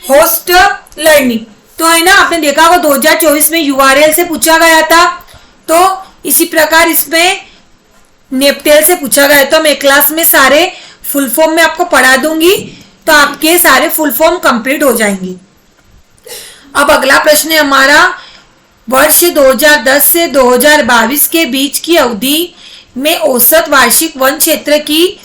host learning. तो है ना, आपने देखा होगा 2024 में यूआरएल से पूछा गया था, तो इसी प्रकार इसमें नेपटेल से पूछा गया। तो मैं क्लास में सारे फुल फॉर्म में आपको पढ़ा दूंगी, तो आपके सारे फुल फॉर्म कंप्लीट हो जाएंगे। अब अगला प्रश्न है हमारा, वर्ष 2010 से 2022 के बीच की अवधि में औसत वार्षिक वन क्षेत्र की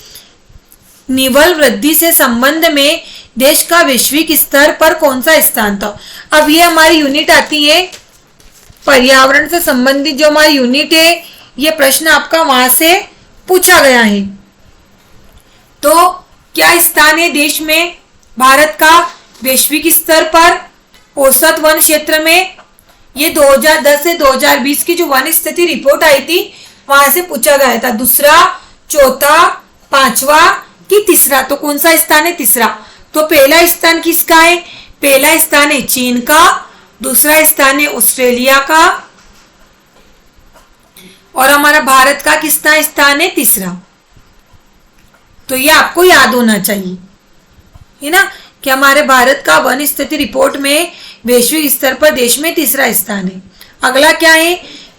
निवल वृद्धि से संबंध में देश का वैश्विक स्तर पर कौन सा स्थान था? अब ये हमारी यूनिट आती है पर्यावरण से संबंधित, जो हमारी यूनिट है, ये प्रश्न आपका वहां से पूछा गया है। तो क्या स्थान है देश में भारत का वैश्विक स्तर पर औसत वन क्षेत्र में? ये 2010 से 2020 की जो वन स्थिति रिपोर्ट आई थी वहां से पूछा गया था। दूसरा, चौथा, पांचवा कि तीसरा? तो कौन सा स्थान है? तीसरा। तो पहला स्थान किसका है? पहला स्थान है चीन का, दूसरा स्थान है ऑस्ट्रेलिया का, और हमारा भारत का किसका स्थान है? तीसरा। तो ये आपको याद होना चाहिए, है ना, कि हमारे भारत का वन स्थिति रिपोर्ट में वैश्विक स्तर पर देश में तीसरा स्थान है। अगला क्या है?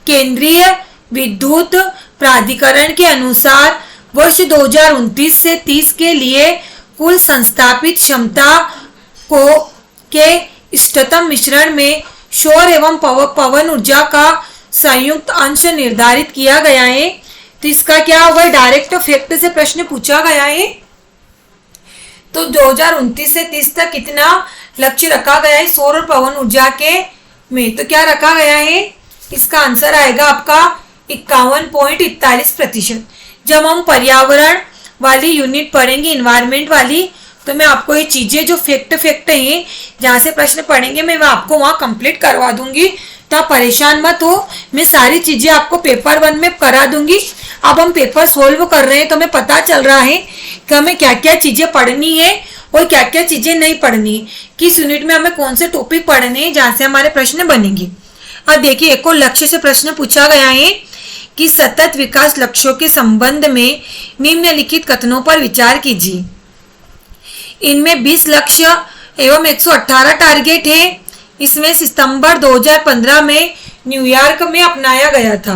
केंद्रीय विद्युत प्राधिकरण के अनुसार वर्ष 2029 से 30 के लिए कुल संस्थापित क्षमता को के इष्टतम मिश्रण में सौर एवं पवन ऊर्जा का संयुक्त अंश निर्धारित किया गया है। तो इसका क्या होगा, डायरेक्ट फैक्ट से प्रश्न पूछा गया है। तो 2029 से 30 तक कितना लक्ष्य रखा गया है सौर और पवन ऊर्जा के में, तो क्या रखा गया है, इसका आंसर आएगा आपका 51.41%। जब हम पर्यावरण वाली यूनिट पढ़ेंगे, इन्वायरमेंट वाली, तो मैं आपको ये चीजें जो फैक्ट हैं जहाँ से प्रश्न पढ़ेंगे मैं आपको वहाँ कंप्लीट करवा दूंगी, तो आप परेशान मत हो। मैं सारी चीजें आपको पेपर 1 में करा दूंगी। अब हम पेपर सोल्व कर रहे हैं तो हमें पता चल रहा है कि हमें क्या क्या चीजें पढ़नी है और क्या क्या चीजें नहीं पढ़नी है, किस यूनिट में हमें कौन से टॉपिक पढ़ने हैं जहाँ से हमारे प्रश्न बनेंगे। अब देखिए, एक और लक्ष्य से प्रश्न पूछा गया है कि सतत विकास लक्ष्यों के संबंध में निम्नलिखित कथनों पर विचार कीजिए। इनमें 20 लक्ष्य एवं 118 टारगेट है। इसमें सितंबर 2015 में न्यूयॉर्क में अपनाया गया था।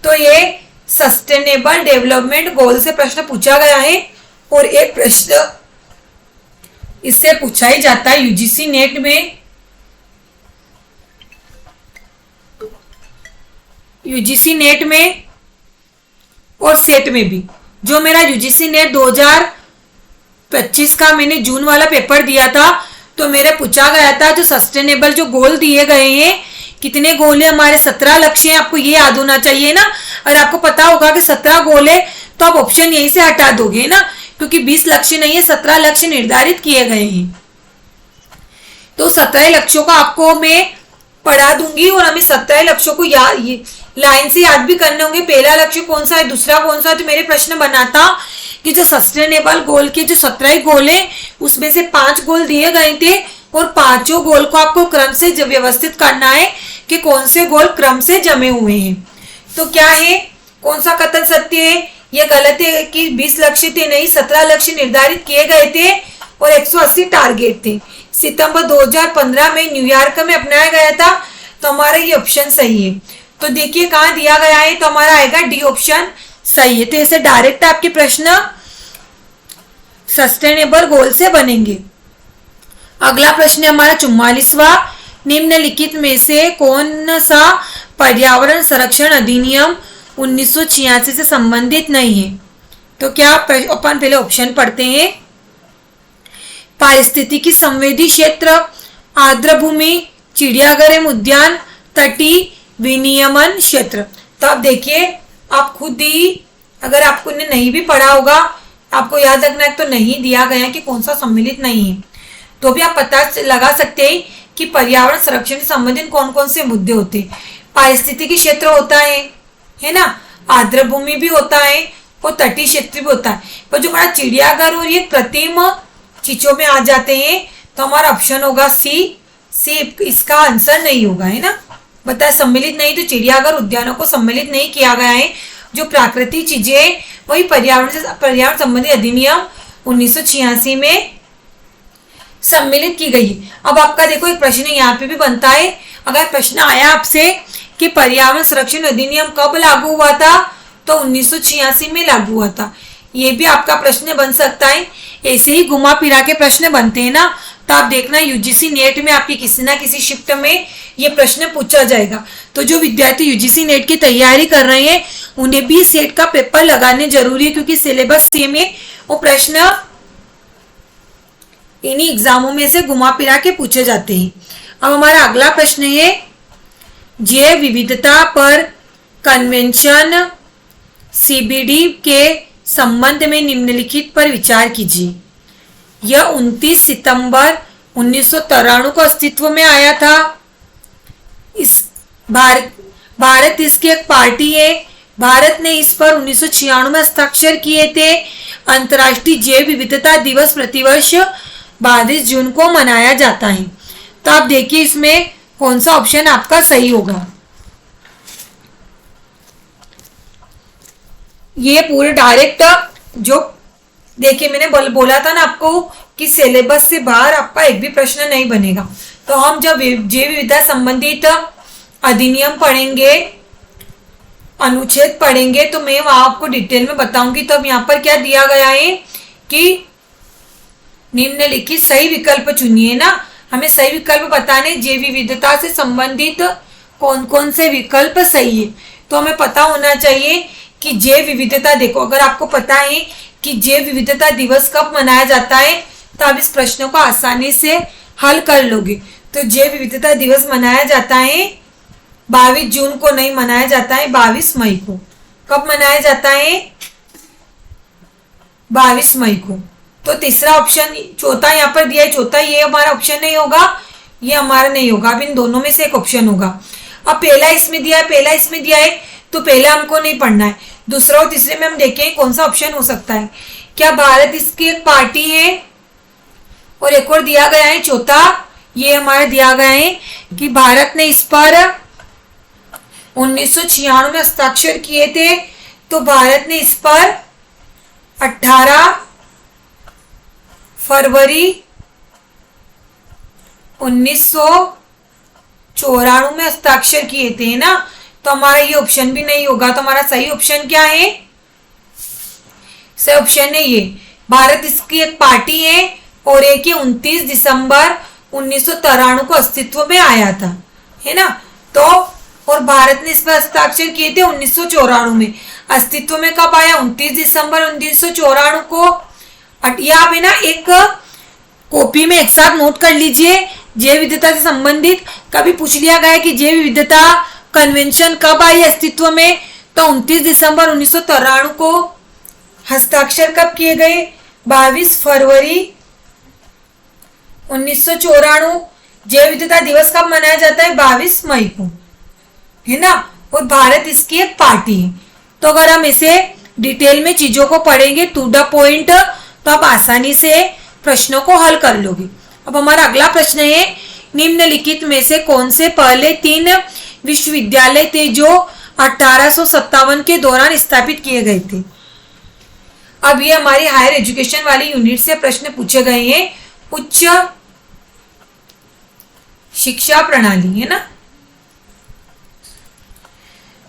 तो ये सस्टेनेबल डेवलपमेंट गोल से प्रश्न पूछा गया है और एक प्रश्न इससे पूछा ही जाता है यूजीसी नेट में। यूजीसी नेट में और सेट में भी। जो मेरा यूजीसी नेट 2025 का मैंने जून वाला पेपर दिया था, तो मेरे पूछा गया था जो सस्टेनेबल जो गोल दिए गए हैं, कितने गोल है हमारे, 17 लक्ष्य हैं। आपको ये याद होना चाहिए ना। अगर आपको पता होगा कि 17 गोल है तो आप ऑप्शन यहीं से हटा दोगे ना, क्योंकि 20 लक्ष्य नहीं है, 17 लक्ष्य निर्धारित किए गए हैं। तो 17 लक्ष्यों का आपको मैं पढ़ा दूंगी और हमें 17 लक्ष्यों को लाइन से याद भी करने होंगे। पहला लक्ष्य कौन सा है, दूसरा कौन सा है। तो मेरे प्रश्न बनाता कि जो सस्टेनेबल गोल के जो 17 गोल है उसमें से 5 गोल दिए गए थे और 5 गोल को आपको क्रम से व्यवस्थित करना है कि कौन से गोल क्रम से जमे हुए हैं। तो क्या है, कौन सा कथन सत्य है, यह गलत है कि 20 लक्ष्य थे, नहीं, 17 लक्ष्य निर्धारित किए गए थे और 180 टारगेट थे। सितंबर 2015 में न्यूयॉर्क में अपनाया गया था। तो हमारा ये ऑप्शन सही है। तो देखिए कहाँ दिया गया है, तो हमारा आएगा डी ऑप्शन सही है। तो ऐसे डायरेक्ट आपके प्रश्न सस्टेनेबल गोल से बनेंगे। अगला प्रश्न है हमारा 44वां, निम्नलिखित में से कौन सा पर्यावरण संरक्षण अधिनियम 1986 से संबंधित नहीं है। तो क्या अपन पहले ऑप्शन पढ़ते हैं। पारिस्थितिकी संवेदी क्षेत्र, आर्द्र भूमि, चिड़ियाघर एवं उद्यान, तटीय विनियमन क्षेत्र। तो आप देखिए, आप खुद ही अगर आपको ने नहीं भी पढ़ा होगा, आपको याद रखना है तो नहीं दिया गया कि कौन सा सम्मिलित नहीं है, तो भी आप पता लगा सकते हैं कि पर्यावरण संरक्षण से संबंधित कौन कौन से मुद्दे होते हैं। पारिस्थितिकी क्षेत्र होता है ना, आर्द्र भूमि भी होता है और तटीय क्षेत्र भी होता है। पर जो हमारा चिड़ियाघर और ये कृत्रिम चीजों में आ जाते हैं, तो हमारा ऑप्शन होगा सी। इसका आंसर नहीं होगा, है ना। बताए सम्मिलित नहीं, तो चिड़ियाघर उद्यानों को सम्मिलित नहीं किया गया है। जो प्राकृतिक चीजें वही पर्यावरण संबंधी अधिनियम 1986 में सम्मिलित की गई। अब आपका देखो एक प्रश्न यहाँ पे भी बनता है। अगर प्रश्न आया आपसे कि पर्यावरण संरक्षण अधिनियम कब लागू हुआ था, तो 1986 में लागू हुआ था। ये भी आपका प्रश्न बन सकता है। ऐसे ही घुमा फिरा के प्रश्न बनते हैं ना, तो आप देखना यूजीसी नेट में आपकी किसी ना किसी शिफ्ट में ये प्रश्न पूछा जाएगा। तो जो विद्यार्थी यूजीसी नेट की तैयारी कर रहे हैं उन्हें भी सेट का पेपर लगाने जरूरी है, क्योंकि सिलेबस सेम है। वो प्रश्न इन्हीं एग्जामों में से घुमा फिरा के पूछे जाते हैं। अब हमारा अगला प्रश्न है जैव विविधता पर कन्वेंशन सीबीडी के संबंध में निम्नलिखित पर विचार कीजिए। यह 29 सितंबर 1993 को अस्तित्व में आया था। इस भारत इसकी एक पार्टी है। भारत ने इस पर 1996 में हस्ताक्षर किए थे। अंतर्राष्ट्रीय जैव विविधता दिवस प्रतिवर्ष 22 जून को मनाया जाता है। तो आप देखिए इसमें कौन सा ऑप्शन आपका सही होगा। ये पूरे डायरेक्ट जो देखिए मैंने बोला था ना आपको कि सिलेबस से बाहर आपका एक भी प्रश्न नहीं बनेगा। तो हम जब जैव विविधता संबंधित अधिनियम पढ़ेंगे अनुच्छेद पढ़ेंगे तो मैं वहां आपको डिटेल में बताऊंगी। तो अब यहाँ पर क्या दिया गया है कि निम्नलिखित सही विकल्प चुनिए ना, हमें सही विकल्प बताने, जैव विविधता से संबंधित कौन कौन से विकल्प सही है। तो हमें पता होना चाहिए कि जैव विविधता, देखो अगर आपको पता है कि जैव विविधता दिवस कब मनाया जाता है तो आप इस प्रश्न को आसानी से हल कर लोगे। तो जैव विविधता दिवस मनाया जाता है 22 जून को, नहीं मनाया जाता है 22 मई को। कब मनाया जाता है? 22 मई को। तो तीसरा ऑप्शन, चौथा यहाँ पर दिया है, चौथा ये हमारा ऑप्शन नहीं होगा, ये हमारा नहीं होगा। अब इन दोनों में से एक ऑप्शन होगा। अब पहला इसमें दिया है, पहला इसमें दिया है, तो पहला हमको नहीं पढ़ना है। दूसरा और तीसरे में हम देखें कौन सा ऑप्शन हो सकता है। क्या भारत इसकी एक पार्टी है? और एक और दिया गया है चौथा, ये हमारा दिया गया है कि भारत ने इस पर 1996 में हस्ताक्षर किए थे। तो भारत ने इस पर 18 फरवरी 1994 में हस्ताक्षर किए थे ना। तो हमारा ये ऑप्शन भी नहीं होगा। तो हमारा सही ऑप्शन क्या है? सही ऑप्शन है ये, भारत इसकी एक पार्टी है और एक ये 29 दिसंबर 1993 को अस्तित्व में आया था, है ना। तो और भारत ने इस पर हस्ताक्षर किए थे 1994 में। अस्तित्व में कब आया? 29 दिसंबर 1994 को। ये आप है ना एक कॉपी में एक साथ नोट कर लीजिए। जैव विविधता से संबंधित कभी पूछ लिया गया कि जैव विविधता कन्वेंशन कब आई अस्तित्व में, तो 29 दिसंबर 1993 को। हस्ताक्षर कब किए गए? 22 फरवरी 1994। जैव विविधता दिवस कब मनाया जाता है? 22 मई को, है ना। और भारत इसकी एक पार्टी है। तो अगर हम इसे डिटेल में चीजों को पढ़ेंगे टू द पॉइंट, तो आप आसानी से प्रश्नों को हल कर लोगे। अब हमारा अगला प्रश्न है, निम्नलिखित में से कौन से पहले 3 विश्वविद्यालय थे जो 1857 के दौरान स्थापित किए गए थे। अब ये हमारी हायर एजुकेशन वाली यूनिट से प्रश्न पूछे गए हैं। उच्च शिक्षा प्रणाली, है ना।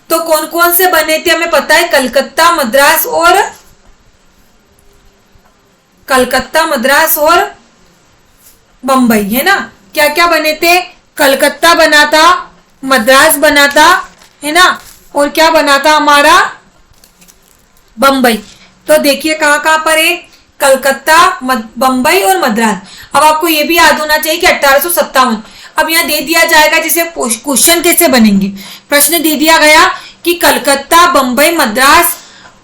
तो कौन कौन से बने थे हमें पता है, कलकत्ता, मद्रास और बंबई, है ना। क्या क्या बने थे? कलकत्ता बना था, मद्रास बना था, है ना, और क्या बना था हमारा? बंबई। तो देखिए कहाँ कहाँ पर है, कलकत्ता, बंबई और मद्रास। अब आपको ये भी याद होना चाहिए कि 1857। अब यहाँ दे दिया जाएगा जैसे क्वेश्चन कैसे बनेंगे। प्रश्न दे दिया गया कि कलकत्ता, बंबई, मद्रास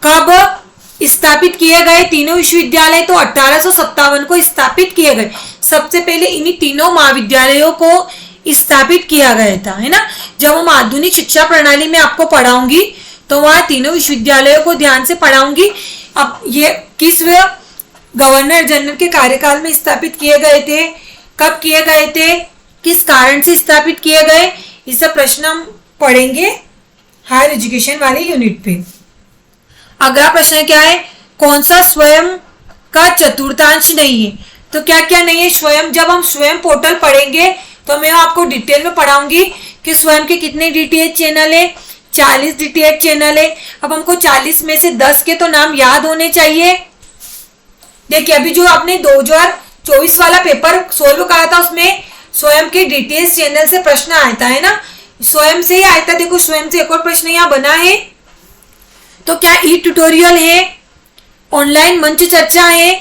कब स्थापित किए गए तीनों विश्वविद्यालय, तो 1857 को स्थापित किए गए। सबसे पहले इन्हीं तीनों महाविद्यालयों को स्थापित किया गया था, है ना। जब हम आधुनिक शिक्षा प्रणाली में आपको पढ़ाऊंगी तो वहां तीनों विश्वविद्यालयों को ध्यान से पढ़ाऊंगी। अब ये किस गवर्नर जनरल के कार्यकाल में स्थापित किए गए थे, कब किए गए थे, किस कारण से स्थापित किए गए, ये सब प्रश्न हम पढ़ेंगे हायर एजुकेशन वाली यूनिट पे। अगला प्रश्न क्या है, कौन सा स्वयं का चतुर्थांश नहीं है। तो क्या क्या नहीं है स्वयं। जब हम स्वयं पोर्टल पढ़ेंगे तो मैं आपको डिटेल में पढ़ाऊंगी कि स्वयं के कितने डीटीएच चैनल है। 40 डीटीएच चैनल है। अब हमको 40 में से 10 के तो नाम याद होने चाहिए। देखिए अभी जो आपने 2024 वाला पेपर सोल्व करा था उसमें स्वयं के डीटीएच चैनल से प्रश्न आया था, है ना। स्वयं से ही आया था। देखो स्वयं से एक और प्रश्न यहाँ बना है। तो क्या ई ट्यूटोरियल है, ऑनलाइन मंच चर्चा है,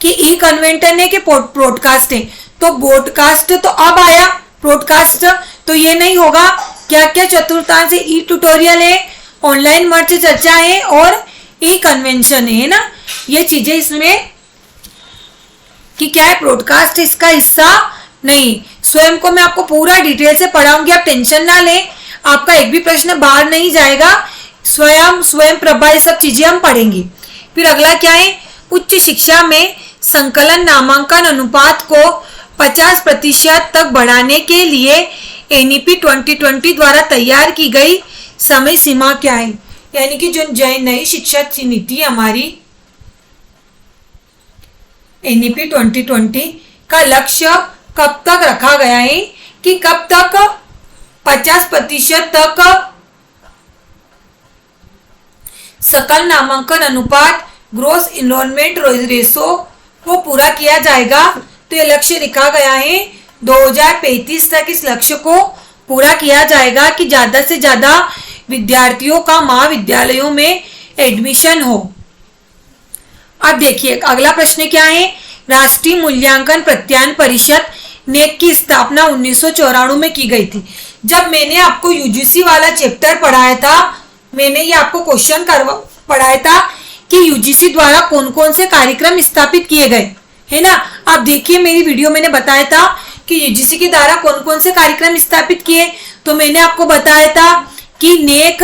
कि ई कन्वेंटन है, कि ब्रॉडकास्ट है। तो ब्रॉडकास्ट तो अब आया, ब्रॉडकास्ट तो ये नहीं होगा। क्या क्या चतुर्थांश है, ई ट्यूटोरियल है, ऑनलाइन मंच चर्चा है और ई कन्वेंशन है ना। ये चीजें इसमें कि क्या है, ब्रॉडकास्ट इसका हिस्सा नहीं। स्वयं को मैं आपको पूरा डिटेल से पढ़ाऊंगी, आप टेंशन ना लें, आपका एक भी प्रश्न बाहर नहीं जाएगा। स्वयं प्रभा, ये सब चीजें हम पढ़ेंगे। फिर अगला क्या है, उच्च शिक्षा में संकलन नामांकन अनुपात को 50% तक बढ़ाने के लिए एनईपी 2020 द्वारा तैयार की गई समय सीमा क्या है। यानी कि जो नई शिक्षा नीति हमारी एनईपी 2020 का लक्ष्य कब तक रखा गया है कि कब तक 50% तक सकल नामांकन अनुपात ग्रोस इनरोलमेंट रेशो को पूरा किया जाएगा। तो ये लक्ष्य लिखा गया है 2035 तक इस लक्ष्य को पूरा किया जाएगा कि ज्यादा से ज्यादा विद्यार्थियों का महाविद्यालयों में एडमिशन हो। अब देखिए अगला प्रश्न क्या है। राष्ट्रीय मूल्यांकन प्रत्यायन परिषद नेक की स्थापना 1994 में की गई थी। जब मैंने आपको यूजीसी वाला चैप्टर पढ़ाया था, मैंने ये आपको क्वेश्चन पढ़ाया था कि यूजीसी द्वारा कौन कौन से कार्यक्रम स्थापित किए गए, है ना। आप देखिए मेरी वीडियो मैंने बताया था कि यूजीसी के द्वारा कौन कौन से कार्यक्रम स्थापित किए। तो मैंने आपको बताया था कि नेक,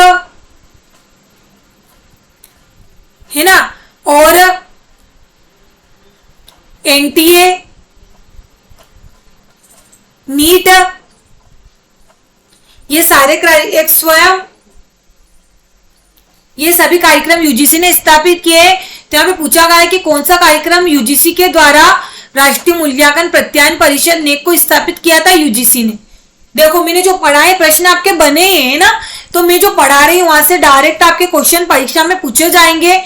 है ना, और एनटीए, नीट, ये सारे एक स्वयं ये सभी कार्यक्रम यूजीसी ने स्थापित किए। तो यहाँ पे पूछा गया है कि कौन सा कार्यक्रम यूजीसी के द्वारा राष्ट्रीय मूल्यांकन प्रत्यायन परिषद नेक को स्थापित किया था यूजीसी ने। देखो मैंने जो पढ़ा है प्रश्न आपके बने हैं ना, तो मैं जो पढ़ा रही हूँ वहां से डायरेक्ट आपके क्वेश्चन परीक्षा में पूछे जाएंगे।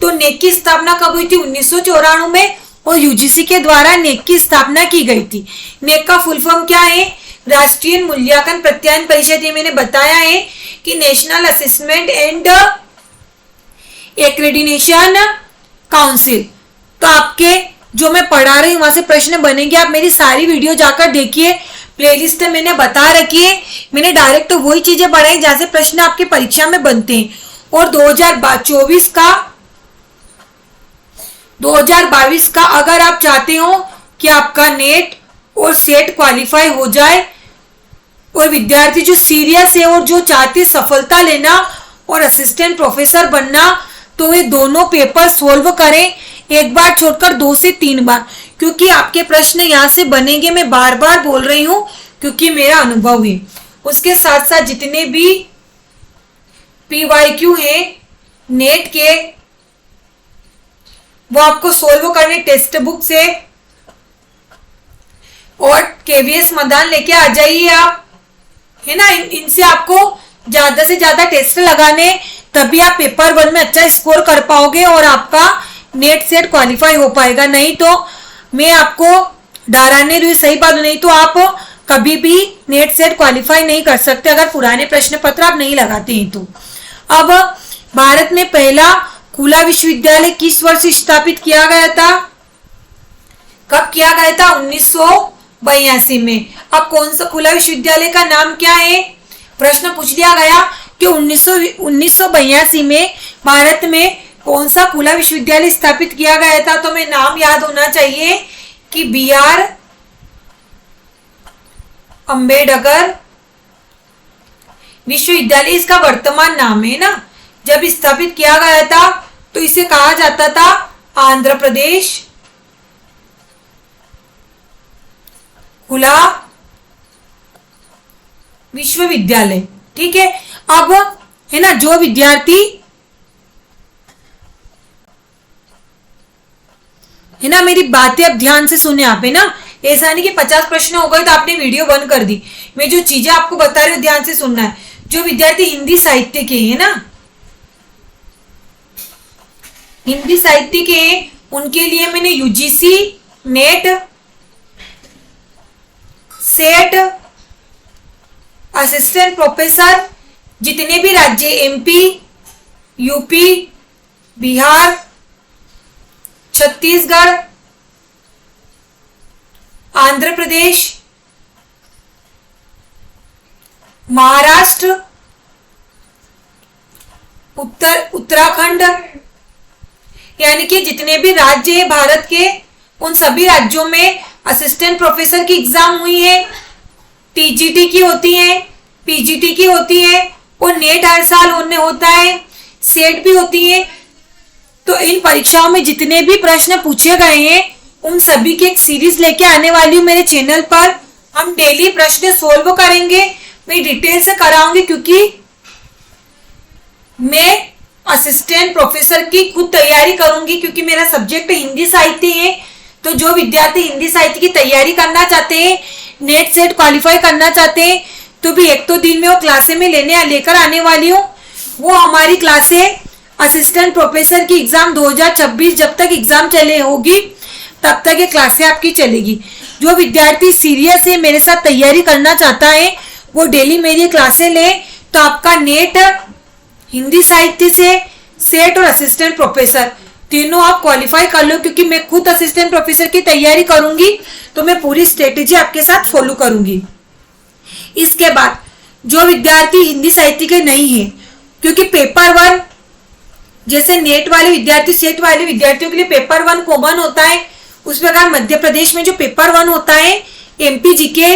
तो नेक की स्थापना कब हुई थी? 1994 में, और यूजीसी के द्वारा नेक की स्थापना की गई थी। नेक का फुल फॉर्म क्या है? राष्ट्रीय मूल्यांकन प्रत्यायन परिषद। ये मैंने बताया है कि national assessment and accreditation council. तो आपके जो मैं पढ़ा रही हूँ वहां से प्रश्न बनेंगे। आप मेरी सारी वीडियो जाकर देखिए, प्लेलिस्ट में मैंने बता रखी है। मैंने डायरेक्ट वही चीजें पढ़ाई जहां से प्रश्न आपके परीक्षा में बनते हैं। और 2022 का अगर आप चाहते हो कि आपका नेट और सेट क्वालिफाई हो जाए, और विद्यार्थी जो सीरियस है और जो चाहते सफलता लेना और असिस्टेंट प्रोफेसर बनना, तो वे दोनों पेपर सोल्व करें, एक बार छोड़कर 2 से 3 बार, क्योंकि आपके प्रश्न यहाँ से बनेंगे। मैं बार बार बोल रही हूँ क्योंकि मेरा अनुभव है। उसके साथ साथ जितने भी PYQ है नेट के, वो आपको सोल्व करने टेक्स्ट बुक से, और KVS मैदान लेके आ जाइए आप, है ना। इनसे आपको ज्यादा से ज्यादा टेस्ट लगाने, तभी आप पेपर 1 में अच्छा स्कोर कर पाओगे और आपका नेट सेट क्वालिफाई हो पाएगा। नहीं तो मैं आपको डराने रही, सही बात, नहीं तो आप कभी भी नेट सेट क्वालिफाई नहीं कर सकते अगर पुराने प्रश्न पत्र आप नहीं लगाते हैं तो। अब भारत में पहला खुला विश्वविद्यालय किस वर्ष स्थापित किया गया था? कब किया गया था? 1982 में। अब कौन सा खुला विश्वविद्यालय का नाम क्या है? प्रश्न पूछ लिया गया कि 1982 में भारत में कौन सा खुला विश्वविद्यालय स्थापित किया गया था। तो मैं नाम याद होना चाहिए कि BR अम्बेडकर विश्वविद्यालय इसका वर्तमान नाम है ना। जब स्थापित किया गया था तो इसे कहा जाता था आंध्र प्रदेश खुला विश्वविद्यालय। ठीक है। अब है ना, जो विद्यार्थी है ना, मेरी बातें अब ध्यान से सुने आप, है ना। ऐसा नहीं कि 50 प्रश्न हो गए तो आपने वीडियो बंद कर दी। मैं जो चीजें आपको बता रही हूँ ध्यान से सुनना है। जो विद्यार्थी हिंदी साहित्य के है ना, हिंदी साहित्य के हैं, उनके लिए मैंने UGC net set assistant professor जितने भी राज्य MP, UP, बिहार, छत्तीसगढ़, आंध्र प्रदेश, महाराष्ट्र, उत्तराखंड, यानी कि जितने भी राज्य है भारत के, उन सभी राज्यों में असिस्टेंट प्रोफेसर की एग्जाम हुई है। TGT की होती है, PGT की होती है, और नेट हर साल होता है, सेट भी होती है। तो इन परीक्षाओं में जितने भी प्रश्न पूछे गए हैं उन सभी की एक सीरीज लेके आने वाली हूँ मेरे चैनल पर। हम डेली प्रश्न सोल्व करेंगे, मैं डिटेल से कराऊंगी, क्योंकि मैं असिस्टेंट प्रोफेसर की खुद तैयारी करूंगी, क्योंकि मेरा सब्जेक्ट हिंदी साहित्य है। तो जो विद्यार्थी हिंदी साहित्य की तैयारी करना चाहते हैं, नेट सेट क्वालिफाई करना चाहते हैं, तो भी 1-2 दिन में वो क्लासे में लेकर आने वाली हूँ। वो हमारी क्लासे असिस्टेंट प्रोफेसर की एग्जाम 2026 जब तक एग्जाम चले होगी तब तक ये क्लासें आपकी चलेगी। जो विद्यार्थी सीरियस है, मेरे साथ तैयारी करना चाहता है, वो डेली मेरी क्लासें ले, तो आपका नेट हिंदी साहित्य से सेट और असिस्टेंट प्रोफेसर तीनों आप क्वालिफाई कर लो। क्योंकि मैं खुद असिस्टेंट प्रोफेसर की तैयारी करूंगी तो मैं पूरी स्ट्रेटेजी आपके साथ फॉलो करूंगी। इसके बाद जो विद्यार्थी हिंदी साहित्य के नहीं है, क्योंकि पेपर 1 जैसे नेट वाले विद्यार्थी सेट वाले विद्यार्थियों के लिए पेपर 1 कॉमन होता है, उस प्रकार मध्य प्रदेश में जो पेपर 1 होता है एमपी जीके,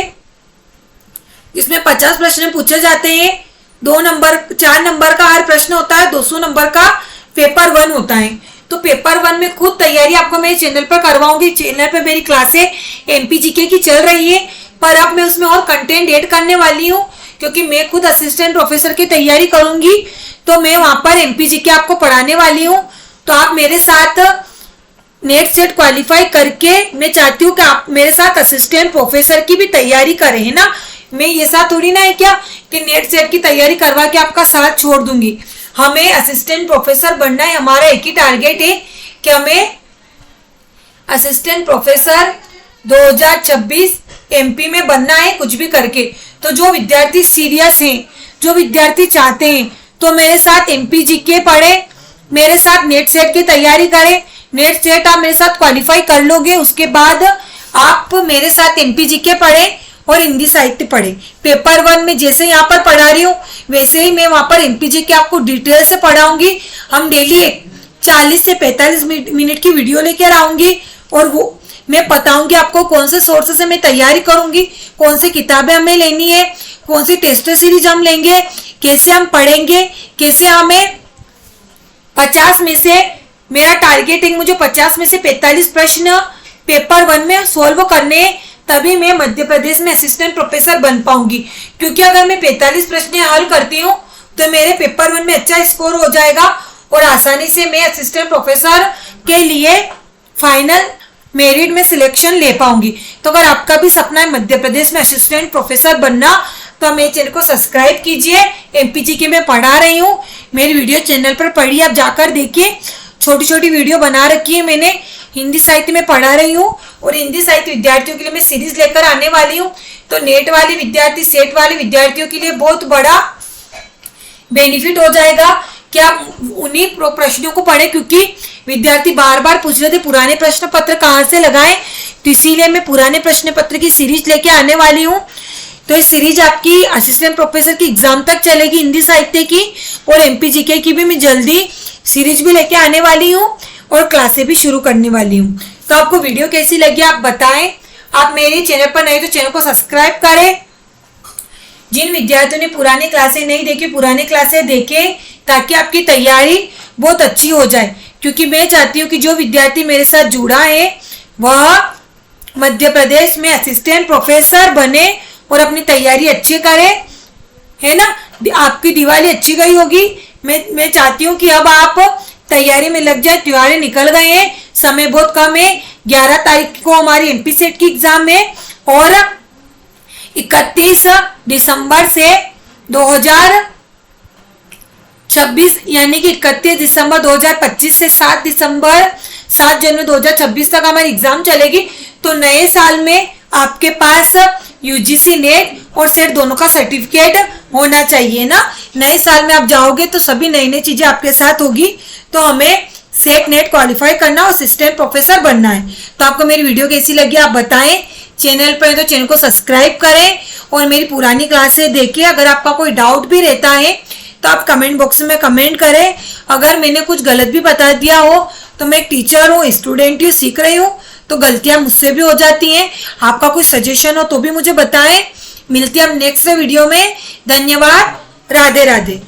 इसमें 50 प्रश्न पूछे जाते हैं। 4 नंबर का हर प्रश्न होता है, 200 नंबर का पेपर 1 होता है। तो पेपर 1 में खुद तैयारी आपको मेरे चैनल पर करवाऊंगी। चैनल पर मेरी क्लासें एमपी जीके की चल रही है, पर अब मैं उसमें और कंटेंट ऐड करने वाली हूँ, क्योंकि मैं खुद असिस्टेंट प्रोफेसर की तैयारी करूंगी तो मैं वहां पर एमपी जीके आपको पढ़ाने वाली हूँ। तो आप मेरे साथ नेट सेट क्वालिफाई करके, मैं चाहती हूँ कि आप मेरे साथ असिस्टेंट प्रोफेसर की भी तैयारी करें, है ना। मैं ये साथ थोड़ी ना है क्या कि नेट सेट की तैयारी करवा के आपका साथ छोड़ दूंगी। हमें असिस्टेंट प्रोफेसर बनना है, हमारा एक ही टारगेट है कि हमें असिस्टेंट प्रोफेसर 2026 एमपी में बनना है, कुछ भी करके। तो जो विद्यार्थी सीरियस हैं, जो विद्यार्थी चाहते हैं, तो मेरे साथ एमपी जीके पढ़े, मेरे साथ नेट सेट की तैयारी करें। नेट सेट आप मेरे साथ क्वालिफाई कर लोगे, उसके बाद आप मेरे साथ एमपी जीके पढ़े और हिंदी साहित्य पढ़े। पेपर 1 में जैसे यहाँ पर पढ़ा रही हूँ वैसे ही मैं वहां पर एमपी जीके आपको डिटेल से पढ़ाऊंगी। हम डेली 40 से 45 मिनट की वीडियो लेकर आऊंगी और वो मैं बताऊंगी आपको कौन से सोर्स से मैं तैयारी करूंगी, कौन सी किताबें हमें लेनी है, कौन सी टेस्ट सीरीज हम लेंगे, कैसे हम पढ़ेंगे, कैसे हमें 50 में से मेरा टारगेट है, मुझे 50 में से 45 प्रश्न पेपर 1 में सोल्व करने, तभी मैं मध्य प्रदेश में असिस्टेंट प्रोफेसर बन पाऊंगी। क्योंकि अगर मैं 45 प्रश्न हल करती हूँ तो मेरे पेपर 1 में अच्छा स्कोर हो जाएगा और आसानी से मैं असिस्टेंट प्रोफेसर के लिए फाइनल मेरिट में सिलेक्शन ले पाऊंगी। तो अगर आपका भी सपना है मध्य प्रदेश में असिस्टेंट प्रोफेसर बनना, तो मेरे चैनल को सब्सक्राइब कीजिए। एमपी के मैं पढ़ा रही हूँ, मेरी वीडियो चैनल पर पढ़िए, आप जाकर देखिए। छोटी छोटी वीडियो बना रखी है मैंने, हिंदी साहित्य में पढ़ा रही हूँ और हिंदी साहित्य विद्यार्थियों के लिए मैं सीरीज लेकर आने वाली हूँ। तो नेट वाले विद्यार्थी, सेट वाले विद्यार्थियों के लिए बहुत बड़ा बेनिफिट हो जाएगा कि आप उन्हीं प्रश्नों को पढ़े, क्योंकि विद्यार्थी बार बार पूछ रहे थे पुराने प्रश्न पत्र कहाँ से लगाएं, तो इसीलिए मैं पुराने प्रश्न पत्र की सीरीज लेके आने वाली हूँ। तो इस सीरीज आपकी असिस्टेंट प्रोफेसर की एग्जाम तक चलेगी हिंदी साहित्य की, और एमपी जीके की भी मैं जल्दी सीरीज भी लेके आने वाली हूँ और क्लासें भी शुरू करने वाली हूँ। तो आपको वीडियो कैसी लगी आप बताएं। आप मेरे चैनल पर नए तो चैनल को सब्सक्राइब करें। जिन विद्यार्थियों ने पुरानी क्लासें नहीं देखी, पुरानी क्लासें देखें, ताकि आपकी तैयारी बहुत अच्छी हो जाए। क्योंकि मैं चाहती हूँ कि जो विद्यार्थी मेरे साथ जुड़ा है वह मध्य प्रदेश में असिस्टेंट प्रोफेसर बने और अपनी तैयारी अच्छी करे, है ना। आपकी दिवाली अच्छी गई होगी। मैं चाहती हूँ कि अब आप तैयारी में लग जाए। त्योहार निकल गए हैं, समय बहुत कम है। 11 तारीख को हमारी एमपी सेट की एग्जाम है और 31 दिसंबर से 2026 यानी कि 31 दिसंबर 2025 से 7 जनवरी 2026 तक हमारी एग्जाम चलेगी। तो नए साल में आपके पास यूजीसी नेट और सेट दोनों का सर्टिफिकेट होना चाहिए ना। नए साल में आप जाओगे तो सभी नई नई चीजें आपके साथ होगी। तो हमें सेट नेट क्वालिफाई करना और असिस्टेंट प्रोफेसर बनना है। तो आपको मेरी वीडियो कैसी लगी आप बताएं। चैनल पर तो चैनल को सब्सक्राइब करें और मेरी पुरानी क्लासें देखें। अगर आपका कोई डाउट भी रहता है तो आप कमेंट बॉक्स में कमेंट करें। अगर मैंने कुछ गलत भी बता दिया हो तो मैं एक टीचर हूँ, स्टूडेंट हूँ, सीख रही हूँ, तो गलतियां मुझसे भी हो जाती हैं। आपका कोई सजेशन हो तो भी मुझे बताएं। मिलती हैं हम नेक्स्ट वीडियो में। धन्यवाद। राधे राधे।